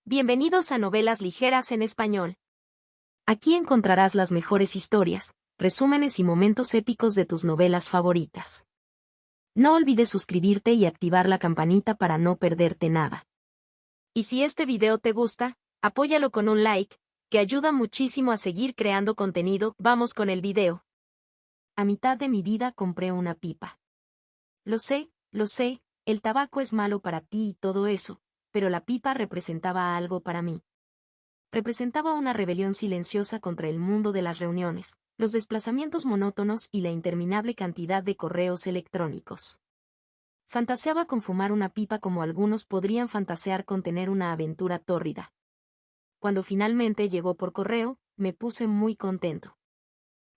Bienvenidos a Novelas Ligeras en Español. Aquí encontrarás las mejores historias, resúmenes y momentos épicos de tus novelas favoritas. No olvides suscribirte y activar la campanita para no perderte nada. Y si este video te gusta, apóyalo con un like, que ayuda muchísimo a seguir creando contenido. Vamos con el video. A mitad de mi vida compré una pipa. Lo sé, el tabaco es malo para ti y todo eso, pero la pipa representaba algo para mí. Representaba una rebelión silenciosa contra el mundo de las reuniones, los desplazamientos monótonos y la interminable cantidad de correos electrónicos. Fantaseaba con fumar una pipa como algunos podrían fantasear con tener una aventura tórrida. Cuando finalmente llegó por correo, me puse muy contento.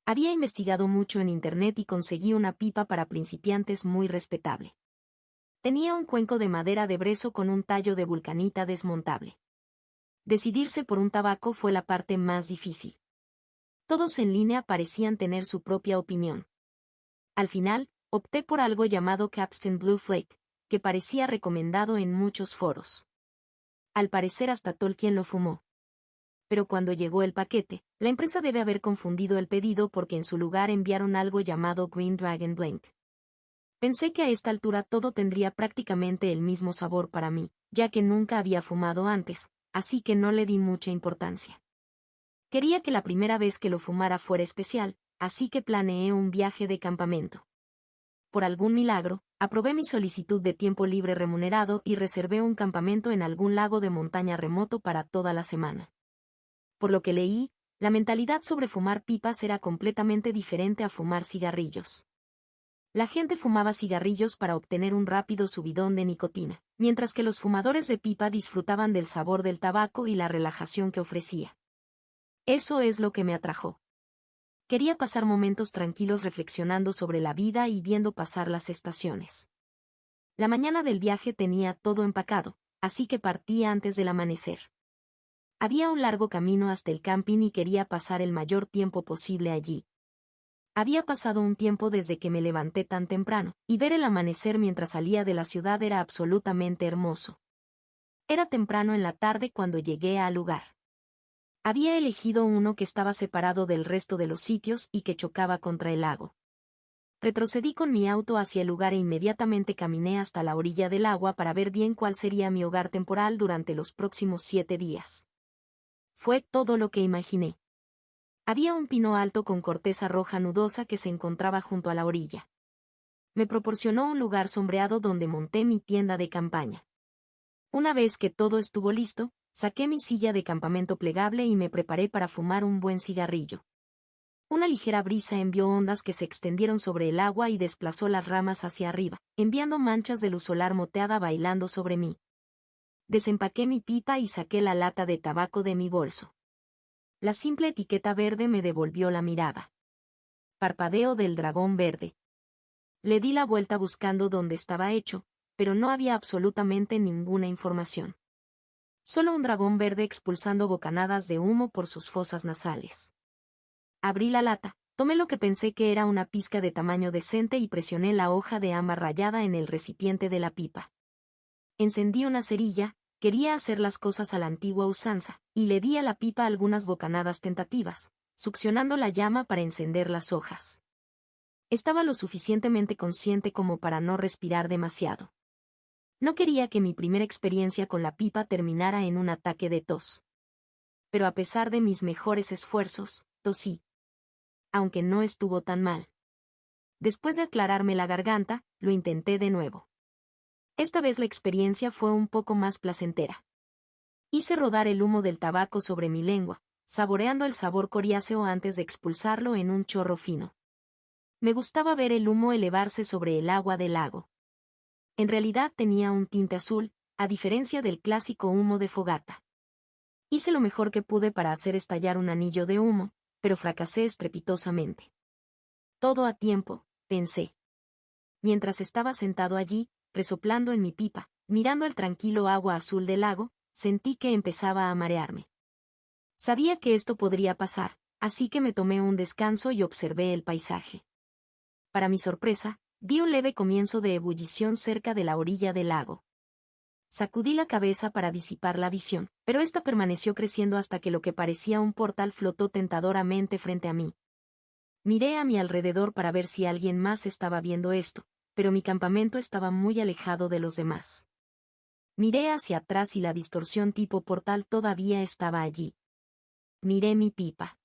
Había investigado mucho en internet y conseguí una pipa para principiantes muy respetable. Tenía un cuenco de madera de brezo con un tallo de vulcanita desmontable. Decidirse por un tabaco fue la parte más difícil. Todos en línea parecían tener su propia opinión. Al final, opté por algo llamado Capstan Blue Flake, que parecía recomendado en muchos foros. Al parecer hasta Tolkien lo fumó. Pero cuando llegó el paquete, la empresa debe haber confundido el pedido porque en su lugar enviaron algo llamado Green Dragon Blank. Pensé que a esta altura todo tendría prácticamente el mismo sabor para mí, ya que nunca había fumado antes, así que no le di mucha importancia. Quería que la primera vez que lo fumara fuera especial, así que planeé un viaje de campamento. Por algún milagro, aprobé mi solicitud de tiempo libre remunerado y reservé un campamento en algún lago de montaña remoto para toda la semana. Por lo que leí, la mentalidad sobre fumar pipas era completamente diferente a fumar cigarrillos. La gente fumaba cigarrillos para obtener un rápido subidón de nicotina, mientras que los fumadores de pipa disfrutaban del sabor del tabaco y la relajación que ofrecía. Eso es lo que me atrajo. Quería pasar momentos tranquilos reflexionando sobre la vida y viendo pasar las estaciones. La mañana del viaje tenía todo empacado, así que partí antes del amanecer. Había un largo camino hasta el camping y quería pasar el mayor tiempo posible allí. Había pasado un tiempo desde que me levanté tan temprano, y ver el amanecer mientras salía de la ciudad era absolutamente hermoso. Era temprano en la tarde cuando llegué al lugar. Había elegido uno que estaba separado del resto de los sitios y que chocaba contra el lago. Retrocedí con mi auto hacia el lugar e inmediatamente caminé hasta la orilla del agua para ver bien cuál sería mi hogar temporal durante los próximos 7 días. Fue todo lo que imaginé. Había un pino alto con corteza roja nudosa que se encontraba junto a la orilla. Me proporcionó un lugar sombreado donde monté mi tienda de campaña. Una vez que todo estuvo listo, saqué mi silla de campamento plegable y me preparé para fumar un buen cigarrillo. Una ligera brisa envió ondas que se extendieron sobre el agua y desplazó las ramas hacia arriba, enviando manchas de luz solar moteada bailando sobre mí. Desempaqué mi pipa y saqué la lata de tabaco de mi bolso. La simple etiqueta verde me devolvió la mirada. Parpadeo del dragón verde. Le di la vuelta buscando dónde estaba hecho, pero no había absolutamente ninguna información. Solo un dragón verde expulsando bocanadas de humo por sus fosas nasales. Abrí la lata, tomé lo que pensé que era una pizca de tamaño decente y presioné la hoja de ámbar rayada en el recipiente de la pipa. Encendí una cerilla. Quería hacer las cosas a la antigua usanza, y le di a la pipa algunas bocanadas tentativas, succionando la llama para encender las hojas. Estaba lo suficientemente consciente como para no respirar demasiado. No quería que mi primera experiencia con la pipa terminara en un ataque de tos. Pero a pesar de mis mejores esfuerzos, tosí. Aunque no estuvo tan mal. Después de aclararme la garganta, lo intenté de nuevo. Esta vez la experiencia fue un poco más placentera. Hice rodar el humo del tabaco sobre mi lengua, saboreando el sabor coriáceo antes de expulsarlo en un chorro fino. Me gustaba ver el humo elevarse sobre el agua del lago. En realidad tenía un tinte azul, a diferencia del clásico humo de fogata. Hice lo mejor que pude para hacer estallar un anillo de humo, pero fracasé estrepitosamente. Todo a tiempo, pensé. Mientras estaba sentado allí, resoplando en mi pipa, mirando el tranquilo agua azul del lago, sentí que empezaba a marearme. Sabía que esto podría pasar, así que me tomé un descanso y observé el paisaje. Para mi sorpresa, vi un leve comienzo de ebullición cerca de la orilla del lago. Sacudí la cabeza para disipar la visión, pero esta permaneció creciendo hasta que lo que parecía un portal flotó tentadoramente frente a mí. Miré a mi alrededor para ver si alguien más estaba viendo esto, pero mi campamento estaba muy alejado de los demás. Miré hacia atrás y la distorsión tipo portal todavía estaba allí. Miré mi pipa.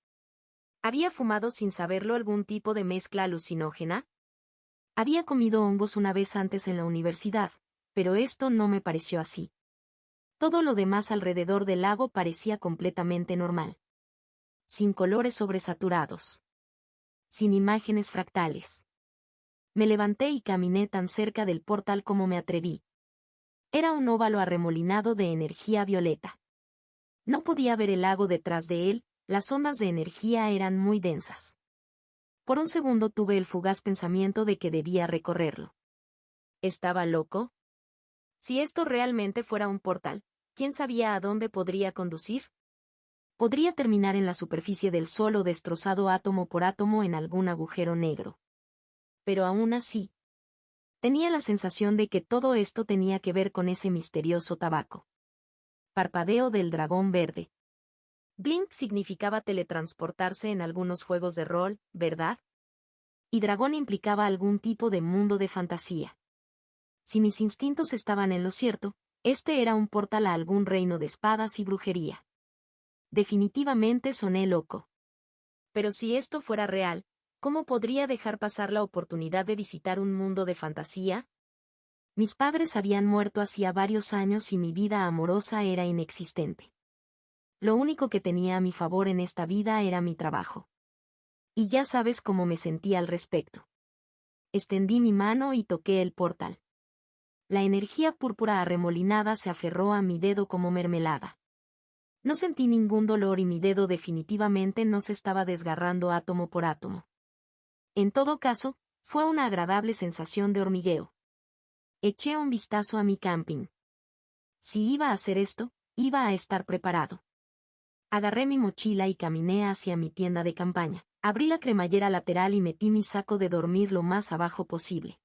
¿Había fumado sin saberlo algún tipo de mezcla alucinógena? Había comido hongos una vez antes en la universidad, pero esto no me pareció así. Todo lo demás alrededor del lago parecía completamente normal. Sin colores sobresaturados. Sin imágenes fractales. Me levanté y caminé tan cerca del portal como me atreví. Era un óvalo arremolinado de energía violeta. No podía ver el lago detrás de él, las ondas de energía eran muy densas. Por un segundo tuve el fugaz pensamiento de que debía recorrerlo. ¿Estaba loco? Si esto realmente fuera un portal, ¿quién sabía a dónde podría conducir? Podría terminar en la superficie del Sol o destrozado átomo por átomo en algún agujero negro. Pero aún así, tenía la sensación de que todo esto tenía que ver con ese misterioso tabaco. Parpadeo del dragón verde. Blink significaba teletransportarse en algunos juegos de rol, ¿verdad? Y dragón implicaba algún tipo de mundo de fantasía. Si mis instintos estaban en lo cierto, este era un portal a algún reino de espadas y brujería. Definitivamente soné loco. Pero si esto fuera real, ¿cómo podría dejar pasar la oportunidad de visitar un mundo de fantasía? Mis padres habían muerto hacía varios años y mi vida amorosa era inexistente. Lo único que tenía a mi favor en esta vida era mi trabajo. Y ya sabes cómo me sentí al respecto. Extendí mi mano y toqué el portal. La energía púrpura arremolinada se aferró a mi dedo como mermelada. No sentí ningún dolor y mi dedo definitivamente no se estaba desgarrando átomo por átomo. En todo caso, fue una agradable sensación de hormigueo. Eché un vistazo a mi camping. Si iba a hacer esto, iba a estar preparado. Agarré mi mochila y caminé hacia mi tienda de campaña. Abrí la cremallera lateral y metí mi saco de dormir lo más abajo posible.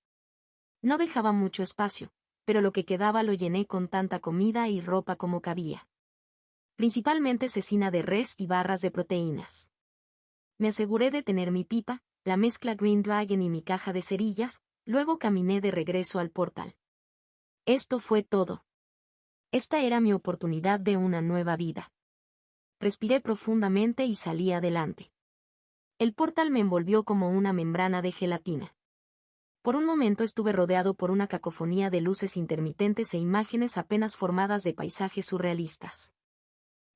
No dejaba mucho espacio, pero lo que quedaba lo llené con tanta comida y ropa como cabía. Principalmente cecina de res y barras de proteínas. Me aseguré de tener mi pipa, la mezcla Green Dragon y mi caja de cerillas, luego caminé de regreso al portal. Esto fue todo. Esta era mi oportunidad de una nueva vida. Respiré profundamente y salí adelante. El portal me envolvió como una membrana de gelatina. Por un momento estuve rodeado por una cacofonía de luces intermitentes e imágenes apenas formadas de paisajes surrealistas.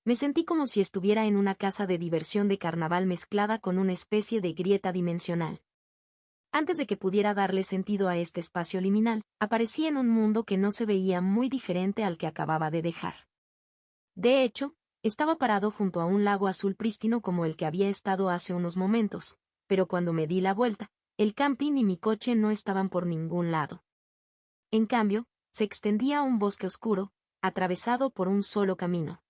Me sentí como si estuviera en una casa de diversión de carnaval mezclada con una especie de grieta dimensional. Antes de que pudiera darle sentido a este espacio liminal, aparecí en un mundo que no se veía muy diferente al que acababa de dejar. De hecho, estaba parado junto a un lago azul prístino como el que había estado hace unos momentos, pero cuando me di la vuelta, el camping y mi coche no estaban por ningún lado. En cambio, se extendía un bosque oscuro, atravesado por un solo camino.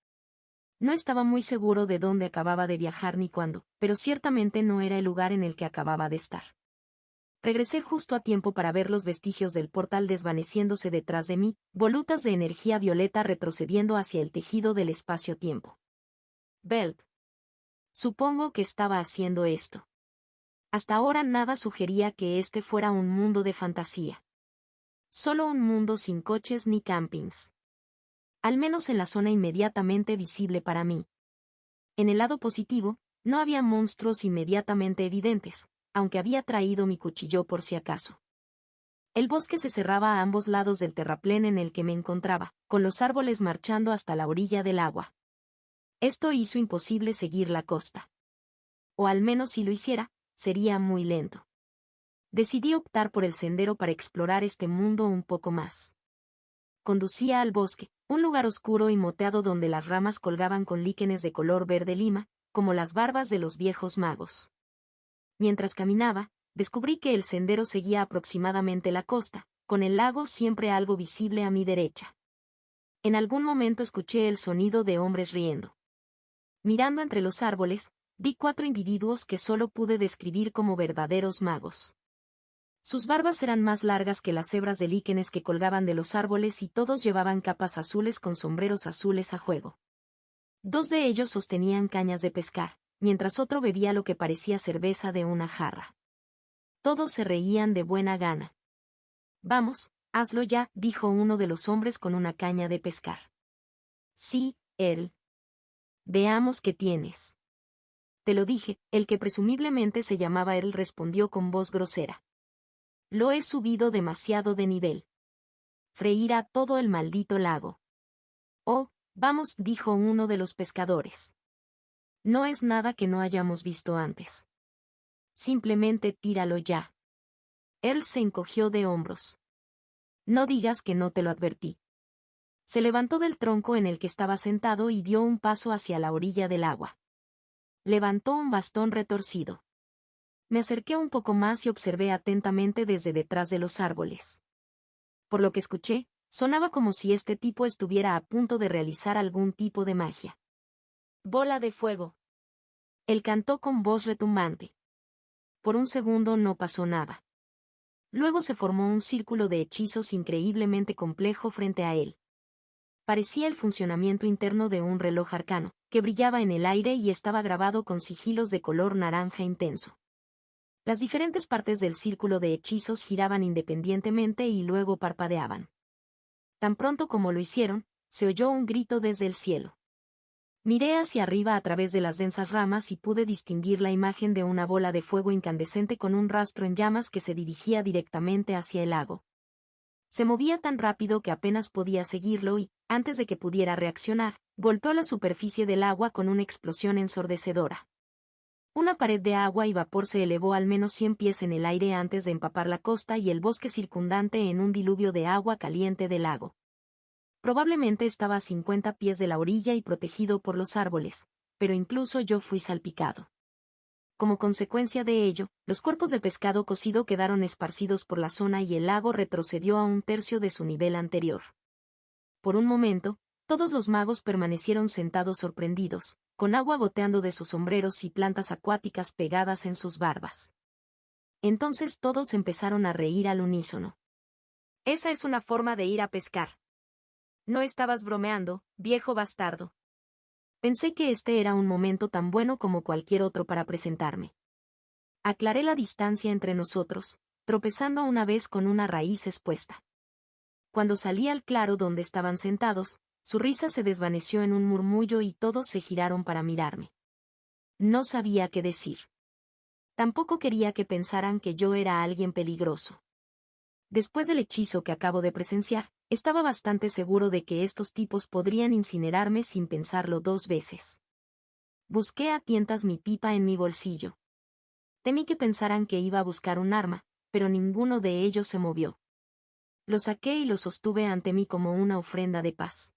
No estaba muy seguro de dónde acababa de viajar ni cuándo, pero ciertamente no era el lugar en el que acababa de estar. Regresé justo a tiempo para ver los vestigios del portal desvaneciéndose detrás de mí, volutas de energía violeta retrocediendo hacia el tejido del espacio-tiempo. Belp. Supongo que estaba haciendo esto. Hasta ahora nada sugería que este fuera un mundo de fantasía. Solo un mundo sin coches ni campings. Al menos en la zona inmediatamente visible para mí. En el lado positivo, no había monstruos inmediatamente evidentes, aunque había traído mi cuchillo por si acaso. El bosque se cerraba a ambos lados del terraplén en el que me encontraba, con los árboles marchando hasta la orilla del agua. Esto hizo imposible seguir la costa. O al menos si lo hiciera, sería muy lento. Decidí optar por el sendero para explorar este mundo un poco más. Conducía al bosque, un lugar oscuro y moteado donde las ramas colgaban con líquenes de color verde lima, como las barbas de los viejos magos. Mientras caminaba, descubrí que el sendero seguía aproximadamente la costa, con el lago siempre algo visible a mi derecha. En algún momento escuché el sonido de hombres riendo. Mirando entre los árboles, vi 4 individuos que solo pude describir como verdaderos magos. Sus barbas eran más largas que las hebras de líquenes que colgaban de los árboles y todos llevaban capas azules con sombreros azules a juego. 2 de ellos sostenían cañas de pescar, mientras otro bebía lo que parecía cerveza de una jarra. Todos se reían de buena gana. Vamos, hazlo ya, dijo uno de los hombres con una caña de pescar. Sí, él. Veamos qué tienes. Te lo dije, el que presumiblemente se llamaba Earl respondió con voz grosera. Lo he subido demasiado de nivel. Freirá todo el maldito lago. Oh, vamos, dijo uno de los pescadores. No es nada que no hayamos visto antes. Simplemente tíralo ya. Earl se encogió de hombros. No digas que no te lo advertí. Se levantó del tronco en el que estaba sentado y dio un paso hacia la orilla del agua. Levantó un bastón retorcido. Me acerqué un poco más y observé atentamente desde detrás de los árboles. Por lo que escuché, sonaba como si este tipo estuviera a punto de realizar algún tipo de magia. Bola de fuego. Él cantó con voz retumbante. Por un segundo no pasó nada. Luego se formó un círculo de hechizos increíblemente complejo frente a él. Parecía el funcionamiento interno de un reloj arcano, que brillaba en el aire y estaba grabado con sigilos de color naranja intenso. Las diferentes partes del círculo de hechizos giraban independientemente y luego parpadeaban. Tan pronto como lo hicieron, se oyó un grito desde el cielo. Miré hacia arriba a través de las densas ramas y pude distinguir la imagen de una bola de fuego incandescente con un rastro en llamas que se dirigía directamente hacia el lago. Se movía tan rápido que apenas podía seguirlo y, antes de que pudiera reaccionar, golpeó la superficie del agua con una explosión ensordecedora. Una pared de agua y vapor se elevó al menos 100 pies en el aire antes de empapar la costa y el bosque circundante en un diluvio de agua caliente del lago. Probablemente estaba a 50 pies de la orilla y protegido por los árboles, pero incluso yo fui salpicado. Como consecuencia de ello, los cuerpos de pescado cocido quedaron esparcidos por la zona y el lago retrocedió a un tercio de su nivel anterior. Por un momento, todos los magos permanecieron sentados sorprendidos, con agua goteando de sus sombreros y plantas acuáticas pegadas en sus barbas. Entonces todos empezaron a reír al unísono. Esa es una forma de ir a pescar. No estabas bromeando, viejo bastardo. Pensé que este era un momento tan bueno como cualquier otro para presentarme. Aclaré la distancia entre nosotros, tropezando una vez con una raíz expuesta. Cuando salí al claro donde estaban sentados, su risa se desvaneció en un murmullo y todos se giraron para mirarme. No sabía qué decir. Tampoco quería que pensaran que yo era alguien peligroso. Después del hechizo que acabo de presenciar, estaba bastante seguro de que estos tipos podrían incinerarme sin pensarlo 2 veces. Busqué a tientas mi pipa en mi bolsillo. Temí que pensaran que iba a buscar un arma, pero ninguno de ellos se movió. Lo saqué y lo sostuve ante mí como una ofrenda de paz.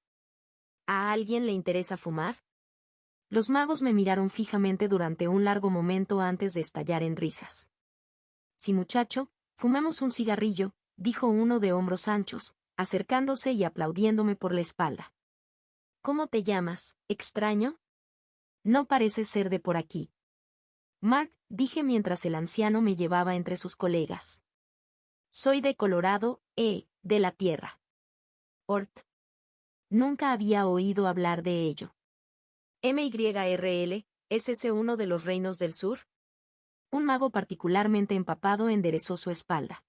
¿A alguien le interesa fumar? Los magos me miraron fijamente durante un largo momento antes de estallar en risas. Sí, muchacho, fumemos un cigarrillo, dijo uno de hombros anchos, acercándose y aplaudiéndome por la espalda. ¿Cómo te llamas, extraño? No pareces ser de por aquí. Mark, dije mientras el anciano me llevaba entre sus colegas. Soy de Colorado, de la Tierra. Ort. Nunca había oído hablar de ello. MYRL, ¿es ese uno de los reinos del sur? Un mago particularmente empapado enderezó su espalda.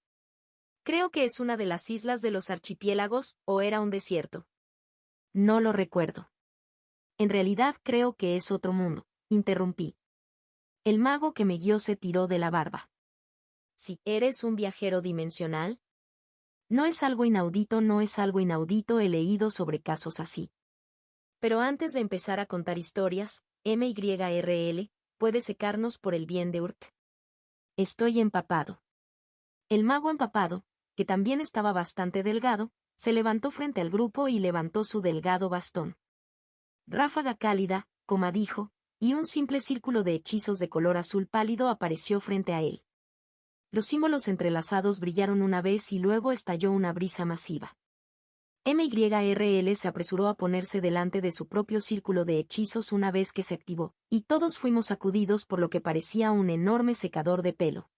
Creo que es una de las islas de los archipiélagos, o era un desierto. No lo recuerdo. En realidad creo que es otro mundo, interrumpí. El mago que me guió se tiró de la barba. Si eres un viajero dimensional. No es algo inaudito, no es algo inaudito, he leído sobre casos así. Pero antes de empezar a contar historias, MYRL, ¿puede secarnos por el bien de Urk? Estoy empapado. El mago empapado, que también estaba bastante delgado, se levantó frente al grupo y levantó su delgado bastón. Ráfaga cálida, como dijo, y un simple círculo de hechizos de color azul pálido apareció frente a él. Los símbolos entrelazados brillaron una vez y luego estalló una brisa masiva. MYRL se apresuró a ponerse delante de su propio círculo de hechizos una vez que se activó, y todos fuimos sacudidos por lo que parecía un enorme secador de pelo.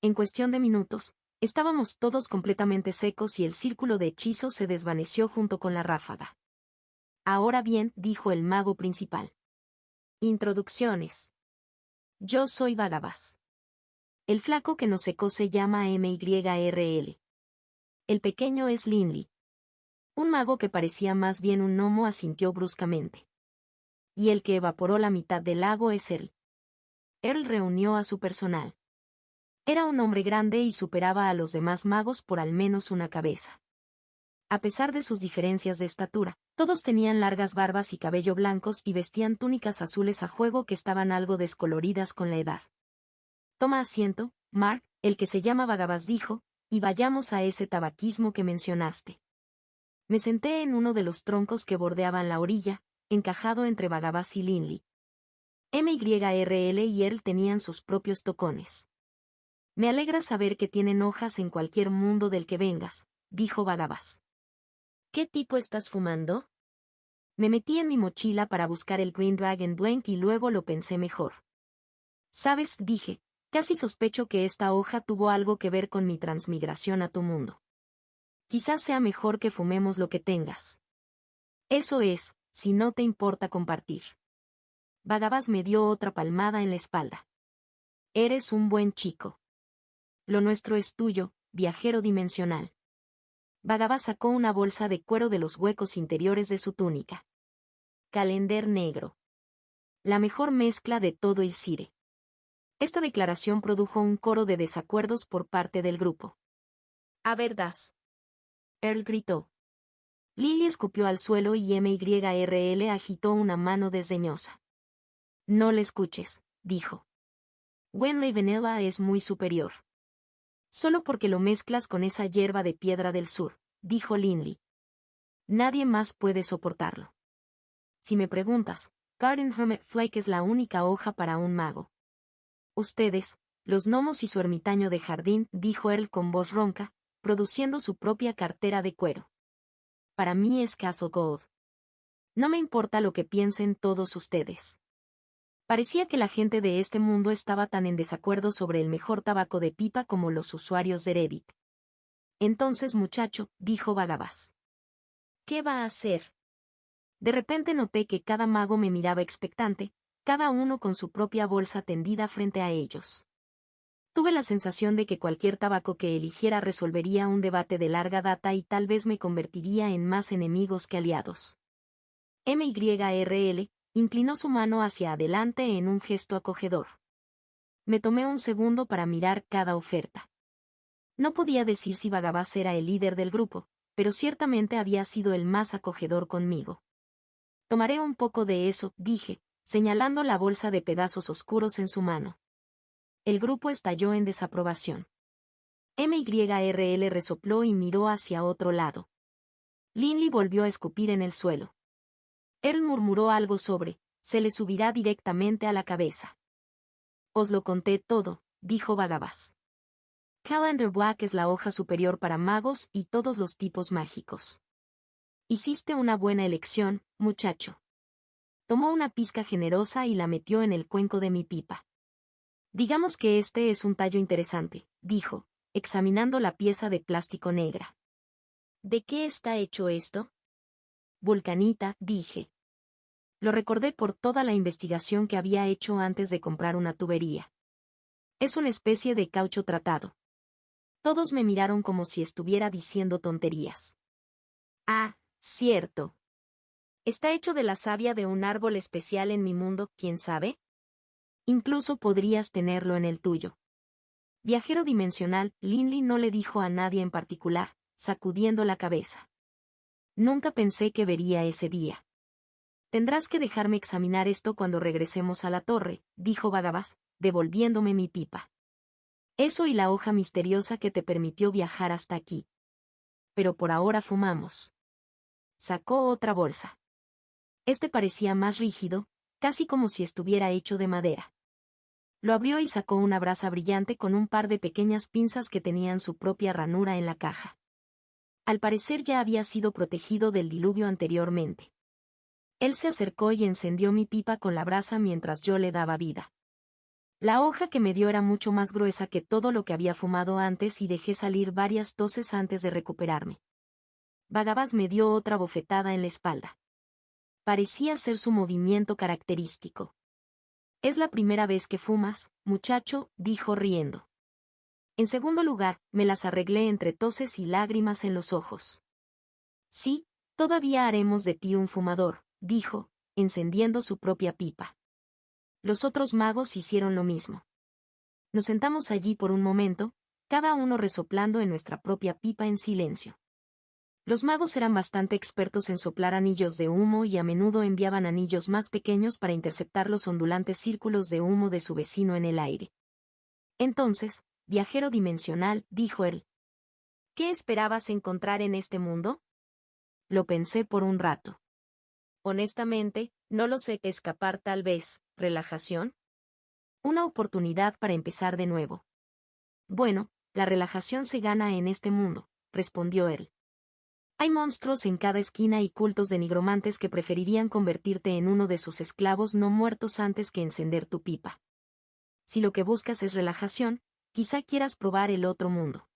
En cuestión de minutos, estábamos todos completamente secos y el círculo de hechizos se desvaneció junto con la ráfaga. Ahora bien, dijo el mago principal. Introducciones. Yo soy Vagabás. El flaco que nos secó se llama MYRL. El pequeño es Linley. Un mago que parecía más bien un gnomo asintió bruscamente. Y el que evaporó la mitad del lago es Earl. Earl reunió a su personal. Era un hombre grande y superaba a los demás magos por al menos una cabeza. A pesar de sus diferencias de estatura, todos tenían largas barbas y cabello blancos y vestían túnicas azules a juego que estaban algo descoloridas con la edad. Toma asiento, Mark, el que se llama Vagabás dijo, y vayamos a ese tabaquismo que mencionaste. Me senté en uno de los troncos que bordeaban la orilla, encajado entre Vagabás y Linley. MYRL y Earl tenían sus propios tocones. Me alegra saber que tienen hojas en cualquier mundo del que vengas, dijo Vagabás. ¿Qué tipo estás fumando? Me metí en mi mochila para buscar el Green Dragon Blank y luego lo pensé mejor. ¿Sabes? Dije, casi sospecho que esta hoja tuvo algo que ver con mi transmigración a tu mundo. Quizás sea mejor que fumemos lo que tengas. Eso es, si no te importa compartir. Vagabás me dio otra palmada en la espalda. Eres un buen chico. Lo nuestro es tuyo, viajero dimensional. Vagabás sacó una bolsa de cuero de los huecos interiores de su túnica. Calender negro. La mejor mezcla de todo el Cire. Esta declaración produjo un coro de desacuerdos por parte del grupo. ¿A verdad? Earl gritó. Lily escupió al suelo y MYRL agitó una mano desdeñosa. No le escuches, dijo. Wenley Vanilla es muy superior. Solo porque lo mezclas con esa hierba de piedra del sur, dijo Linley. Nadie más puede soportarlo. Si me preguntas, Garden Hermit Flake es la única hoja para un mago. Ustedes, los gnomos y su ermitaño de jardín, dijo Earl con voz ronca, produciendo su propia cartera de cuero. Para mí es Castle Gold. No me importa lo que piensen todos ustedes. Parecía que la gente de este mundo estaba tan en desacuerdo sobre el mejor tabaco de pipa como los usuarios de Reddit. Entonces, muchacho, dijo Vagabás. ¿Qué va a hacer? De repente noté que cada mago me miraba expectante, cada uno con su propia bolsa tendida frente a ellos. Tuve la sensación de que cualquier tabaco que eligiera resolvería un debate de larga data y tal vez me convertiría en más enemigos que aliados. MYRL inclinó su mano hacia adelante en un gesto acogedor. Me tomé un segundo para mirar cada oferta. No podía decir si Vagabás era el líder del grupo, pero ciertamente había sido el más acogedor conmigo. Tomaré un poco de eso, dije, señalando la bolsa de pedazos oscuros en su mano. El grupo estalló en desaprobación. MYRL resopló y miró hacia otro lado. Linley volvió a escupir en el suelo. Earl murmuró algo sobre, se le subirá directamente a la cabeza. Os lo conté todo, dijo Vagabás. Calendar Black es la hoja superior para magos y todos los tipos mágicos. Hiciste una buena elección, muchacho. Tomó una pizca generosa y la metió en el cuenco de mi pipa. Digamos que este es un tallo interesante, dijo, examinando la pieza de plástico negra. ¿De qué está hecho esto? Vulcanita, dije. Lo recordé por toda la investigación que había hecho antes de comprar una tubería. Es una especie de caucho tratado. Todos me miraron como si estuviera diciendo tonterías. Ah, cierto. ¿Está hecho de la savia de un árbol especial en mi mundo, quién sabe? Incluso podrías tenerlo en el tuyo. Viajero dimensional, Linley no le dijo a nadie en particular, sacudiendo la cabeza. Nunca pensé que vería ese día. Tendrás que dejarme examinar esto cuando regresemos a la torre, dijo Vagabás, devolviéndome mi pipa. Eso y la hoja misteriosa que te permitió viajar hasta aquí. Pero por ahora fumamos. Sacó otra bolsa. Este parecía más rígido, casi como si estuviera hecho de madera. Lo abrió y sacó una brasa brillante con un par de pequeñas pinzas que tenían su propia ranura en la caja. Al parecer ya había sido protegido del diluvio anteriormente. Él se acercó y encendió mi pipa con la brasa mientras yo le daba vida. La hoja que me dio era mucho más gruesa que todo lo que había fumado antes y dejé salir varias toses antes de recuperarme. Bagabás me dio otra bofetada en la espalda. Parecía ser su movimiento característico. «Es la primera vez que fumas, muchacho», dijo riendo. En segundo lugar, me las arreglé entre toses y lágrimas en los ojos. «Sí, todavía haremos de ti un fumador», dijo, encendiendo su propia pipa. Los otros magos hicieron lo mismo. Nos sentamos allí por un momento, cada uno resoplando en nuestra propia pipa en silencio. Los magos eran bastante expertos en soplar anillos de humo y a menudo enviaban anillos más pequeños para interceptar los ondulantes círculos de humo de su vecino en el aire. Entonces, viajero dimensional, dijo él. ¿Qué esperabas encontrar en este mundo? Lo pensé por un rato. Honestamente, no lo sé. Escapar tal vez, relajación. Una oportunidad para empezar de nuevo. Bueno, la relajación se gana en este mundo, respondió él. Hay monstruos en cada esquina y cultos de nigromantes que preferirían convertirte en uno de sus esclavos no muertos antes que encender tu pipa. Si lo que buscas es relajación, quizá quieras probar el otro mundo.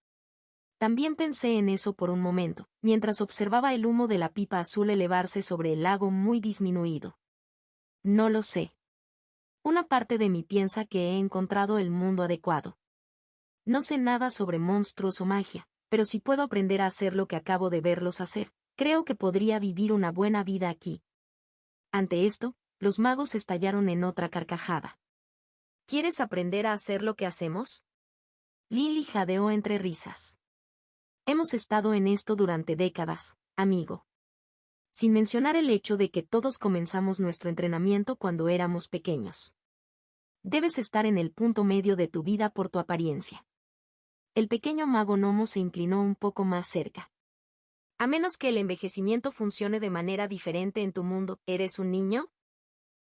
También pensé en eso por un momento, mientras observaba el humo de la pipa azul elevarse sobre el lago muy disminuido. No lo sé. Una parte de mí piensa que he encontrado el mundo adecuado. No sé nada sobre monstruos o magia, pero si puedo aprender a hacer lo que acabo de verlos hacer, creo que podría vivir una buena vida aquí. Ante esto, los magos estallaron en otra carcajada. ¿Quieres aprender a hacer lo que hacemos? Lily jadeó entre risas. Hemos estado en esto durante décadas, amigo. Sin mencionar el hecho de que todos comenzamos nuestro entrenamiento cuando éramos pequeños. Debes estar en el punto medio de tu vida por tu apariencia. El pequeño mago gnomo se inclinó un poco más cerca. A menos que el envejecimiento funcione de manera diferente en tu mundo, ¿eres un niño?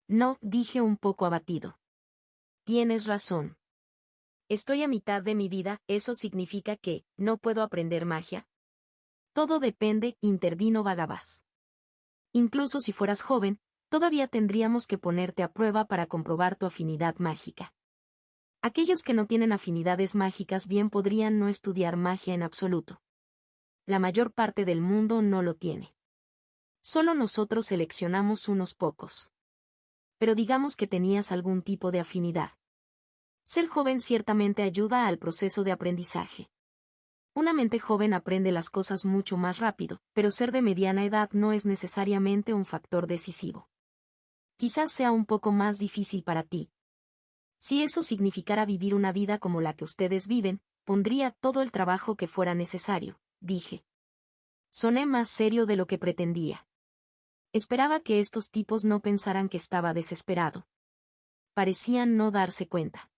No, dije un poco abatido. Tienes razón. Estoy a mitad de mi vida, ¿eso significa que no puedo aprender magia? Todo depende, intervino Bagabás. Incluso si fueras joven, todavía tendríamos que ponerte a prueba para comprobar tu afinidad mágica. Aquellos que no tienen afinidades mágicas bien podrían no estudiar magia en absoluto. La mayor parte del mundo no lo tiene. Solo nosotros seleccionamos unos pocos. Pero digamos que tenías algún tipo de afinidad. Ser joven ciertamente ayuda al proceso de aprendizaje. Una mente joven aprende las cosas mucho más rápido, pero ser de mediana edad no es necesariamente un factor decisivo. Quizás sea un poco más difícil para ti. Si eso significara vivir una vida como la que ustedes viven, pondría todo el trabajo que fuera necesario, dije. Soné más serio de lo que pretendía. Esperaba que estos tipos no pensaran que estaba desesperado. Parecían no darse cuenta.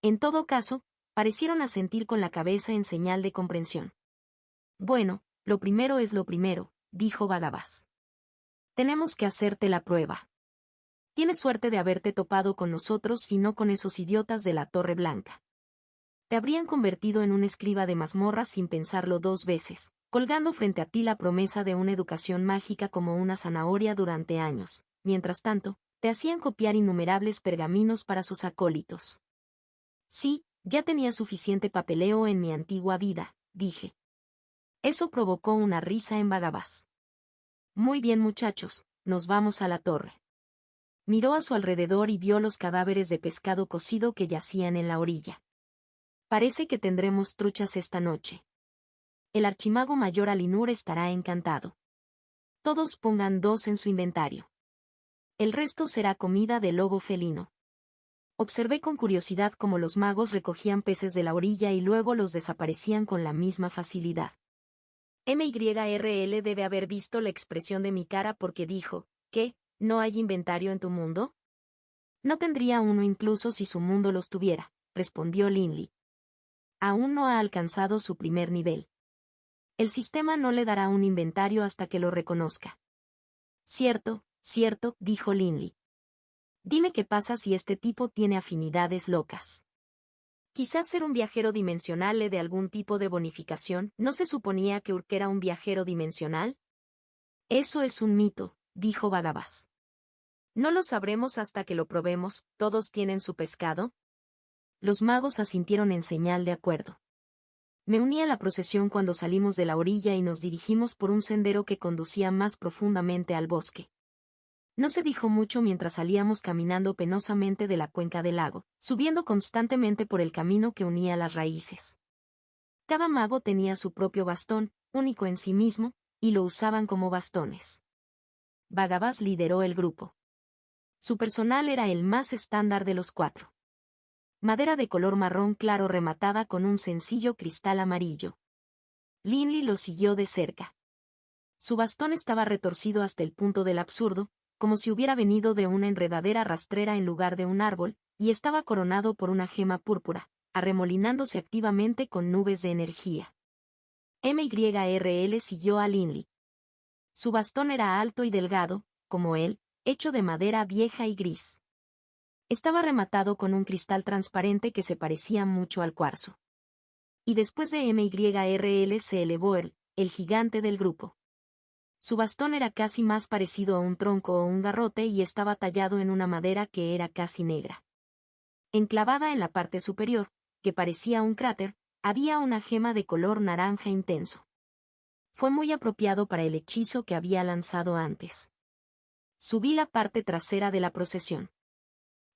En todo caso, parecieron asentir con la cabeza en señal de comprensión. Bueno, lo primero es lo primero, dijo Bagabás. Tenemos que hacerte la prueba. Tienes suerte de haberte topado con nosotros y no con esos idiotas de la Torre Blanca. Te habrían convertido en un escriba de mazmorras sin pensarlo dos veces, colgando frente a ti la promesa de una educación mágica como una zanahoria durante años. Mientras tanto, te hacían copiar innumerables pergaminos para sus acólitos. Sí, ya tenía suficiente papeleo en mi antigua vida, dije. Eso provocó una risa en Bagabás. Muy bien muchachos, nos vamos a la torre. Miró a su alrededor y vio los cadáveres de pescado cocido que yacían en la orilla. Parece que tendremos truchas esta noche. El archimago mayor Alinur estará encantado. Todos pongan 2 en su inventario. El resto será comida de lobo felino. Observé con curiosidad cómo los magos recogían peces de la orilla y luego los desaparecían con la misma facilidad. MYRL debe haber visto la expresión de mi cara porque dijo, ¿qué? ¿No hay inventario en tu mundo? No tendría uno incluso si su mundo los tuviera, respondió Linley. Aún no ha alcanzado su primer nivel. El sistema no le dará un inventario hasta que lo reconozca. Cierto, cierto, dijo Linley. Dime qué pasa si este tipo tiene afinidades locas. Quizás ser un viajero dimensional le dé algún tipo de bonificación. ¿No se suponía que Urk era un viajero dimensional? Eso es un mito, dijo Bagabás. No lo sabremos hasta que lo probemos. ¿Todos tienen su pescado? Los magos asintieron en señal de acuerdo. Me uní a la procesión cuando salimos de la orilla y nos dirigimos por un sendero que conducía más profundamente al bosque. No se dijo mucho mientras salíamos caminando penosamente de la cuenca del lago, subiendo constantemente por el camino que unía las raíces. Cada mago tenía su propio bastón, único en sí mismo, y lo usaban como bastones. Bagabás lideró el grupo. Su personal era el más estándar de los 4. Madera de color marrón claro rematada con un sencillo cristal amarillo. Linley lo siguió de cerca. Su bastón estaba retorcido hasta el punto del absurdo, como si hubiera venido de una enredadera rastrera en lugar de un árbol, y estaba coronado por una púrpura, arremolinándose activamente con nubes de energía. MYRL siguió a Linley. Su bastón era alto y delgado, como él, hecho de madera vieja y gris. Estaba rematado con un cristal transparente que se parecía mucho al cuarzo. Y después de MYRL se elevó el gigante del grupo. Su bastón era casi más parecido a un tronco o un garrote y estaba tallado en una madera que era casi negra. Enclavada en la parte superior, que parecía un cráter, había una gema de color naranja intenso. Fue muy apropiado para el hechizo que había lanzado antes. Subí la parte trasera de la procesión.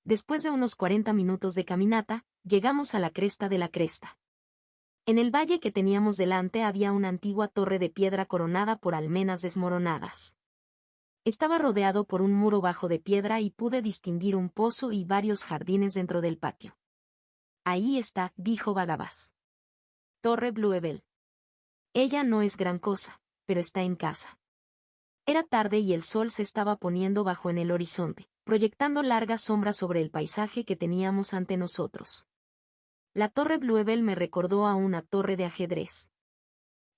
Después de unos 40 minutos de caminata, llegamos a la cresta de la cresta. En el valle que teníamos delante había una antigua torre de piedra coronada por almenas desmoronadas. Estaba rodeado por un muro bajo de piedra y pude distinguir un pozo y varios jardines dentro del patio. Ahí está, dijo Bagabás. Torre Bluebell. Ella no es gran cosa, pero está en casa. Era tarde y el sol se estaba poniendo bajo en el horizonte, proyectando largas sombras sobre el paisaje que teníamos ante nosotros. La torre Bluebell me recordó a una torre de ajedrez.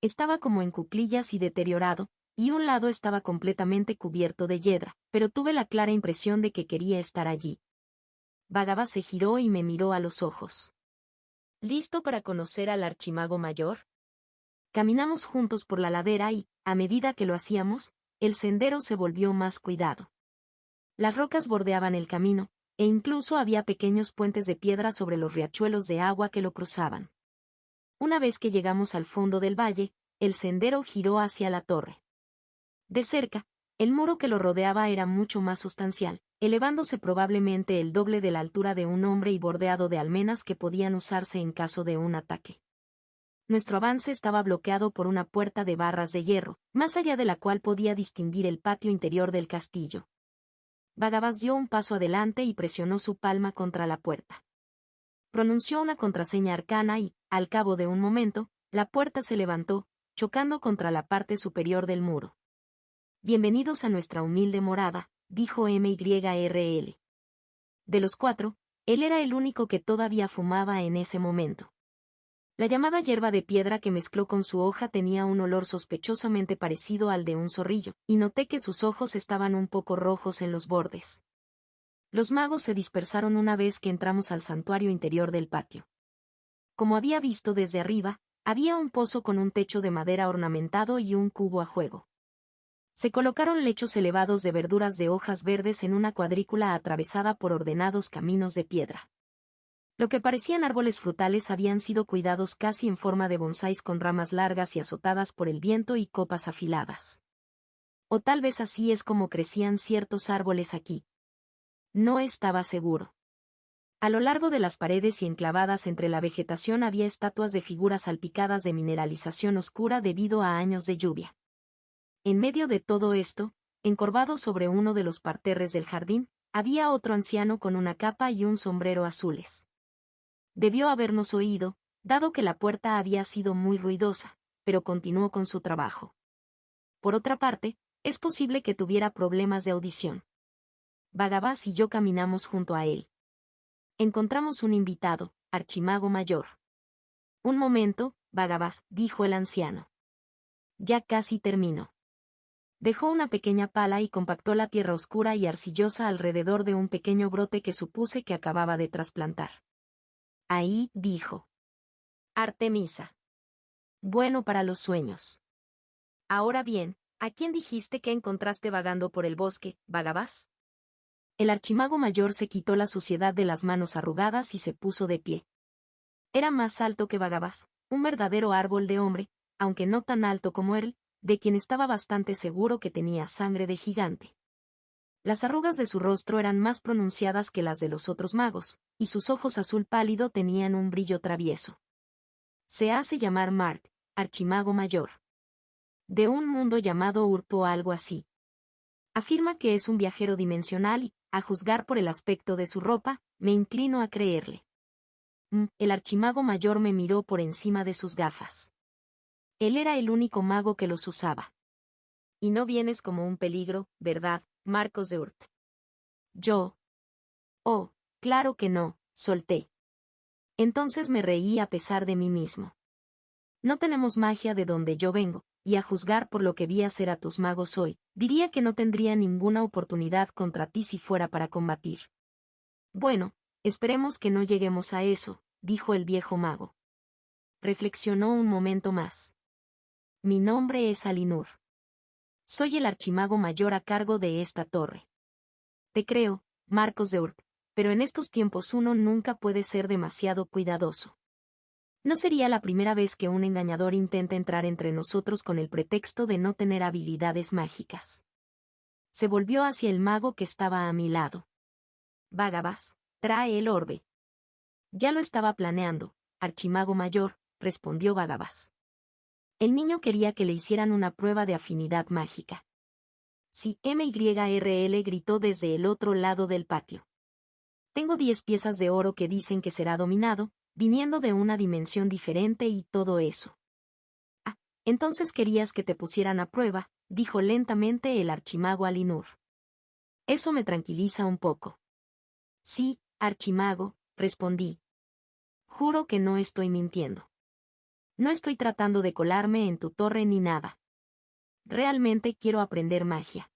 Estaba como en cuclillas y deteriorado, y un lado estaba completamente cubierto de hiedra, pero tuve la clara impresión de que quería estar allí. Bagabás se giró y me miró a los ojos. ¿Listo para conocer al archimago mayor? Caminamos juntos por la ladera y, a medida que lo hacíamos, el sendero se volvió más cuidado. Las rocas bordeaban el camino, e incluso había pequeños puentes de piedra sobre los riachuelos de agua que lo cruzaban. Una vez que llegamos al fondo del valle, el sendero giró hacia la torre. De cerca, el muro que lo rodeaba era mucho más sustancial, elevándose probablemente el doble de la altura de un hombre y bordeado de almenas que podían usarse en caso de un ataque. Nuestro avance estaba bloqueado por una puerta de barras de hierro, más allá de la cual podía distinguir el patio interior del castillo. Bagabás dio un paso adelante y presionó su palma contra la puerta. Pronunció una contraseña arcana y, al cabo de un momento, la puerta se levantó, chocando contra la parte superior del muro. Bienvenidos a nuestra humilde morada, dijo MYRL. De los 4, él era el único que todavía fumaba en ese momento. La llamada hierba de piedra que mezcló con su hoja tenía un olor sospechosamente parecido al de un zorrillo, y noté que sus ojos estaban un poco rojos en los bordes. Los magos se dispersaron una vez que entramos al santuario interior del patio. Como había visto desde arriba, había un pozo con un techo de madera ornamentado y un cubo a juego. Se colocaron lechos elevados de verduras de hojas verdes en una cuadrícula atravesada por ordenados caminos de piedra. Lo que parecían árboles frutales habían sido cuidados casi en forma de bonsáis con ramas largas y azotadas por el viento y copas afiladas. O tal vez así es como crecían ciertos árboles aquí. No estaba seguro. A lo largo de las paredes y enclavadas entre la vegetación había estatuas de figuras salpicadas de mineralización oscura debido a años de lluvia. En medio de todo esto, encorvado sobre uno de los parterres del jardín, había otro anciano con una capa y un sombrero azules. Debió habernos oído, dado que la puerta había sido muy ruidosa, pero continuó con su trabajo. Por otra parte, es posible que tuviera problemas de audición. Bagabás y yo caminamos junto a él. Encontramos un invitado, archimago mayor. Un momento, Bagabás, dijo el anciano. Ya casi termino. Dejó una pequeña pala y compactó la tierra oscura y arcillosa alrededor de un pequeño brote que supuse que acababa de trasplantar. Ahí, dijo. Artemisa. Bueno para los sueños. Ahora bien, ¿a quién dijiste que encontraste vagando por el bosque, Bagabás? El archimago mayor se quitó la suciedad de las manos arrugadas y se puso de pie. Era más alto que Bagabás, un verdadero árbol de hombre, aunque no tan alto como él, de quien estaba bastante seguro que tenía sangre de gigante. Las arrugas de su rostro eran más pronunciadas que las de los otros magos, y sus ojos azul pálido tenían un brillo travieso. Se hace llamar Mark, archimago mayor. De un mundo llamado Urp o algo así. Afirma que es un viajero dimensional y, a juzgar por el aspecto de su ropa, me inclino a creerle. El archimago mayor me miró por encima de sus gafas. Él era el único mago que los usaba. Y no vienes como un peligro, ¿verdad, Marcos de Urt? Yo. Oh, claro que no, solté. Entonces me reí a pesar de mí mismo. No tenemos magia de donde yo vengo, y a juzgar por lo que vi hacer a tus magos hoy, diría que no tendría ninguna oportunidad contra ti si fuera para combatir. Bueno, esperemos que no lleguemos a eso, dijo el viejo mago. Reflexionó un momento más. Mi nombre es Alinur. Soy el archimago mayor a cargo de esta torre. Te creo, Marcos de Urt, pero en estos tiempos uno nunca puede ser demasiado cuidadoso. No sería la primera vez que un engañador intenta entrar entre nosotros con el pretexto de no tener habilidades mágicas. Se volvió hacia el mago que estaba a mi lado. Bagabás, trae el orbe. Ya lo estaba planeando, archimago mayor, respondió Bagabás. El niño quería que le hicieran una prueba de afinidad mágica. Sí, MYRL gritó desde el otro lado del patio. Tengo 10 piezas de oro que dicen que será dominado, viniendo de una dimensión diferente y todo eso. Ah, entonces querías que te pusieran a prueba, dijo lentamente el archimago Alinur. Eso me tranquiliza un poco. Sí, archimago, respondí. Juro que no estoy mintiendo. No estoy tratando de colarme en tu torre ni nada. Realmente quiero aprender magia.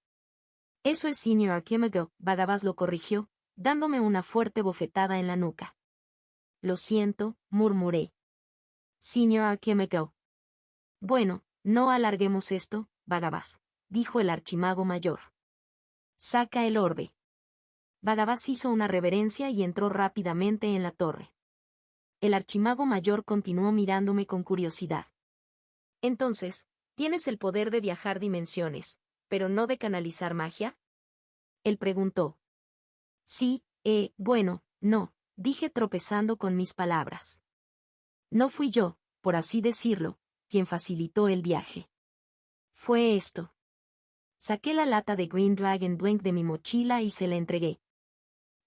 Eso es Senior Archimago, Bagabás lo corrigió, dándome una fuerte bofetada en la nuca. Lo siento, murmuré. Senior Archimago. Bueno, no alarguemos esto, Bagabás, dijo el archimago mayor. Saca el orbe. Bagabás hizo una reverencia y entró rápidamente en la torre. El archimago mayor continuó mirándome con curiosidad. Entonces, ¿tienes el poder de viajar dimensiones, pero no de canalizar magia? Él preguntó. Sí, bueno, no, dije tropezando con mis palabras. No fui yo, por así decirlo, quien facilitó el viaje. Fue esto. Saqué la lata de Green Dragon Drink de mi mochila y se la entregué.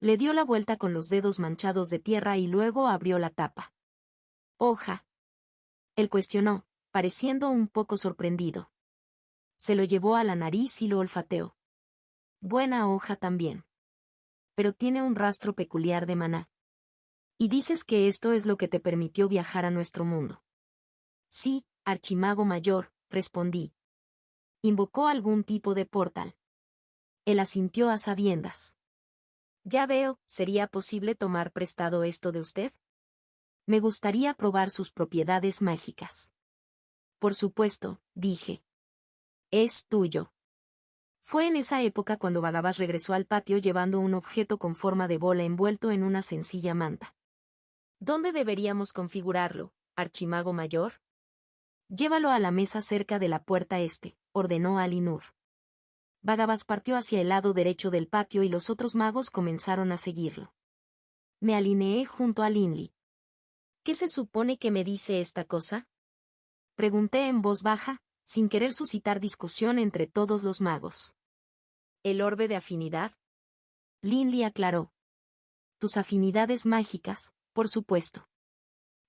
Le dio la vuelta con los dedos manchados de tierra y luego abrió la tapa. Hoja. Él cuestionó, pareciendo un poco sorprendido. Se lo llevó a la nariz y lo olfateó. Buena hoja también. Pero tiene un rastro peculiar de maná. Y dices que esto es lo que te permitió viajar a nuestro mundo. Sí, archimago mayor, respondí. Invocó algún tipo de portal. Él asintió a sabiendas. Ya veo, ¿sería posible tomar prestado esto de usted? Me gustaría probar sus propiedades mágicas. Por supuesto, dije. Es tuyo. Fue en esa época cuando Bagabás regresó al patio llevando un objeto con forma de bola envuelto en una sencilla manta. ¿Dónde deberíamos configurarlo, archimago mayor? Llévalo a la mesa cerca de la puerta este, ordenó Alinur. Bagabás partió hacia el lado derecho del patio y los otros magos comenzaron a seguirlo. Me alineé junto a Linley. ¿Qué se supone que me dice esta cosa? Pregunté en voz baja, sin querer suscitar discusión entre todos los magos. ¿El orbe de afinidad? Linley aclaró. Tus afinidades mágicas, por supuesto.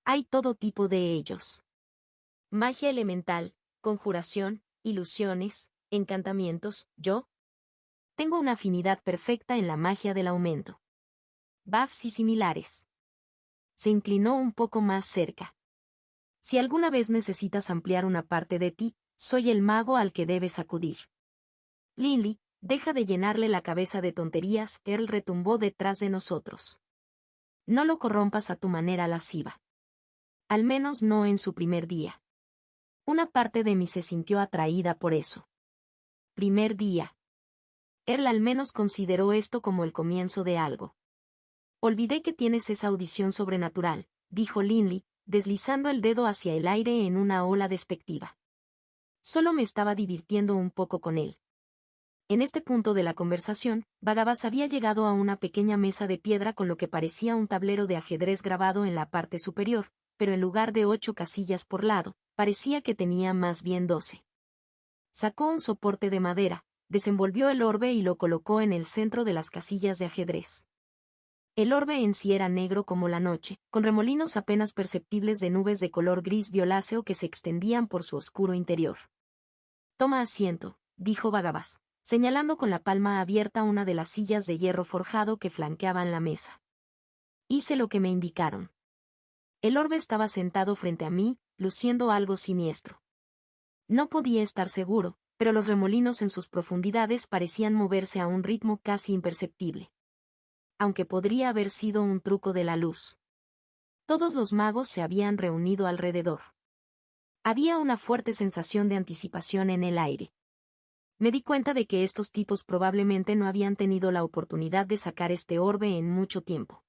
Hay todo tipo de ellos. Magia elemental, conjuración, ilusiones, encantamientos, yo. Tengo una afinidad perfecta en la magia del aumento. Buffs y similares. Se inclinó un poco más cerca. Si alguna vez necesitas ampliar una parte de ti, soy el mago al que debes acudir. Linley, deja de llenarle la cabeza de tonterías, Earl retumbó detrás de nosotros. No lo corrompas a tu manera lasciva. Al menos no en su primer día. Una parte de mí se sintió atraída por eso. Primer día. Earl al menos consideró esto como el comienzo de algo. Olvidé que tienes esa audición sobrenatural, dijo Linley, deslizando el dedo hacia el aire en una ola despectiva. Solo me estaba divirtiendo un poco con él. En este punto de la conversación, Bagabas había llegado a una pequeña mesa de piedra con lo que parecía un tablero de ajedrez grabado en la parte superior, pero en lugar de 8 casillas por lado, parecía que tenía más bien 12. Sacó un soporte de madera, desenvolvió el orbe y lo colocó en el centro de las casillas de ajedrez. El orbe en sí era negro como la noche, con remolinos apenas perceptibles de nubes de color gris violáceo que se extendían por su oscuro interior. Toma asiento, dijo Bagabas, señalando con la palma abierta una de las sillas de hierro forjado que flanqueaban la mesa. Hice lo que me indicaron. El orbe estaba sentado frente a mí, luciendo algo siniestro. No podía estar seguro, pero los remolinos en sus profundidades parecían moverse a un ritmo casi imperceptible. Aunque podría haber sido un truco de la luz. Todos los magos se habían reunido alrededor. Había una fuerte sensación de anticipación en el aire. Me di cuenta de que estos tipos probablemente no habían tenido la oportunidad de sacar este orbe en mucho tiempo.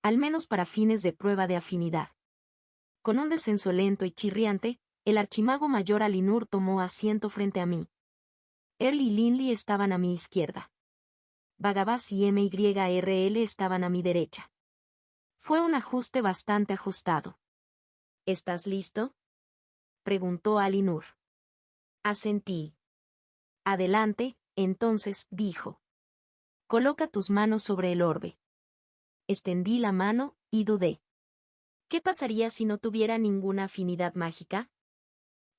Al menos para fines de prueba de afinidad. Con un descenso lento y chirriante, el archimago mayor Alinur tomó asiento frente a mí. Earl y Linley estaban a mi izquierda. Bagabas y MYRL estaban a mi derecha. Fue un ajuste bastante ajustado. ¿Estás listo?, preguntó Alinur. Asentí. Adelante, entonces, dijo. Coloca tus manos sobre el orbe. Extendí la mano, y dudé. ¿Qué pasaría si no tuviera ninguna afinidad mágica?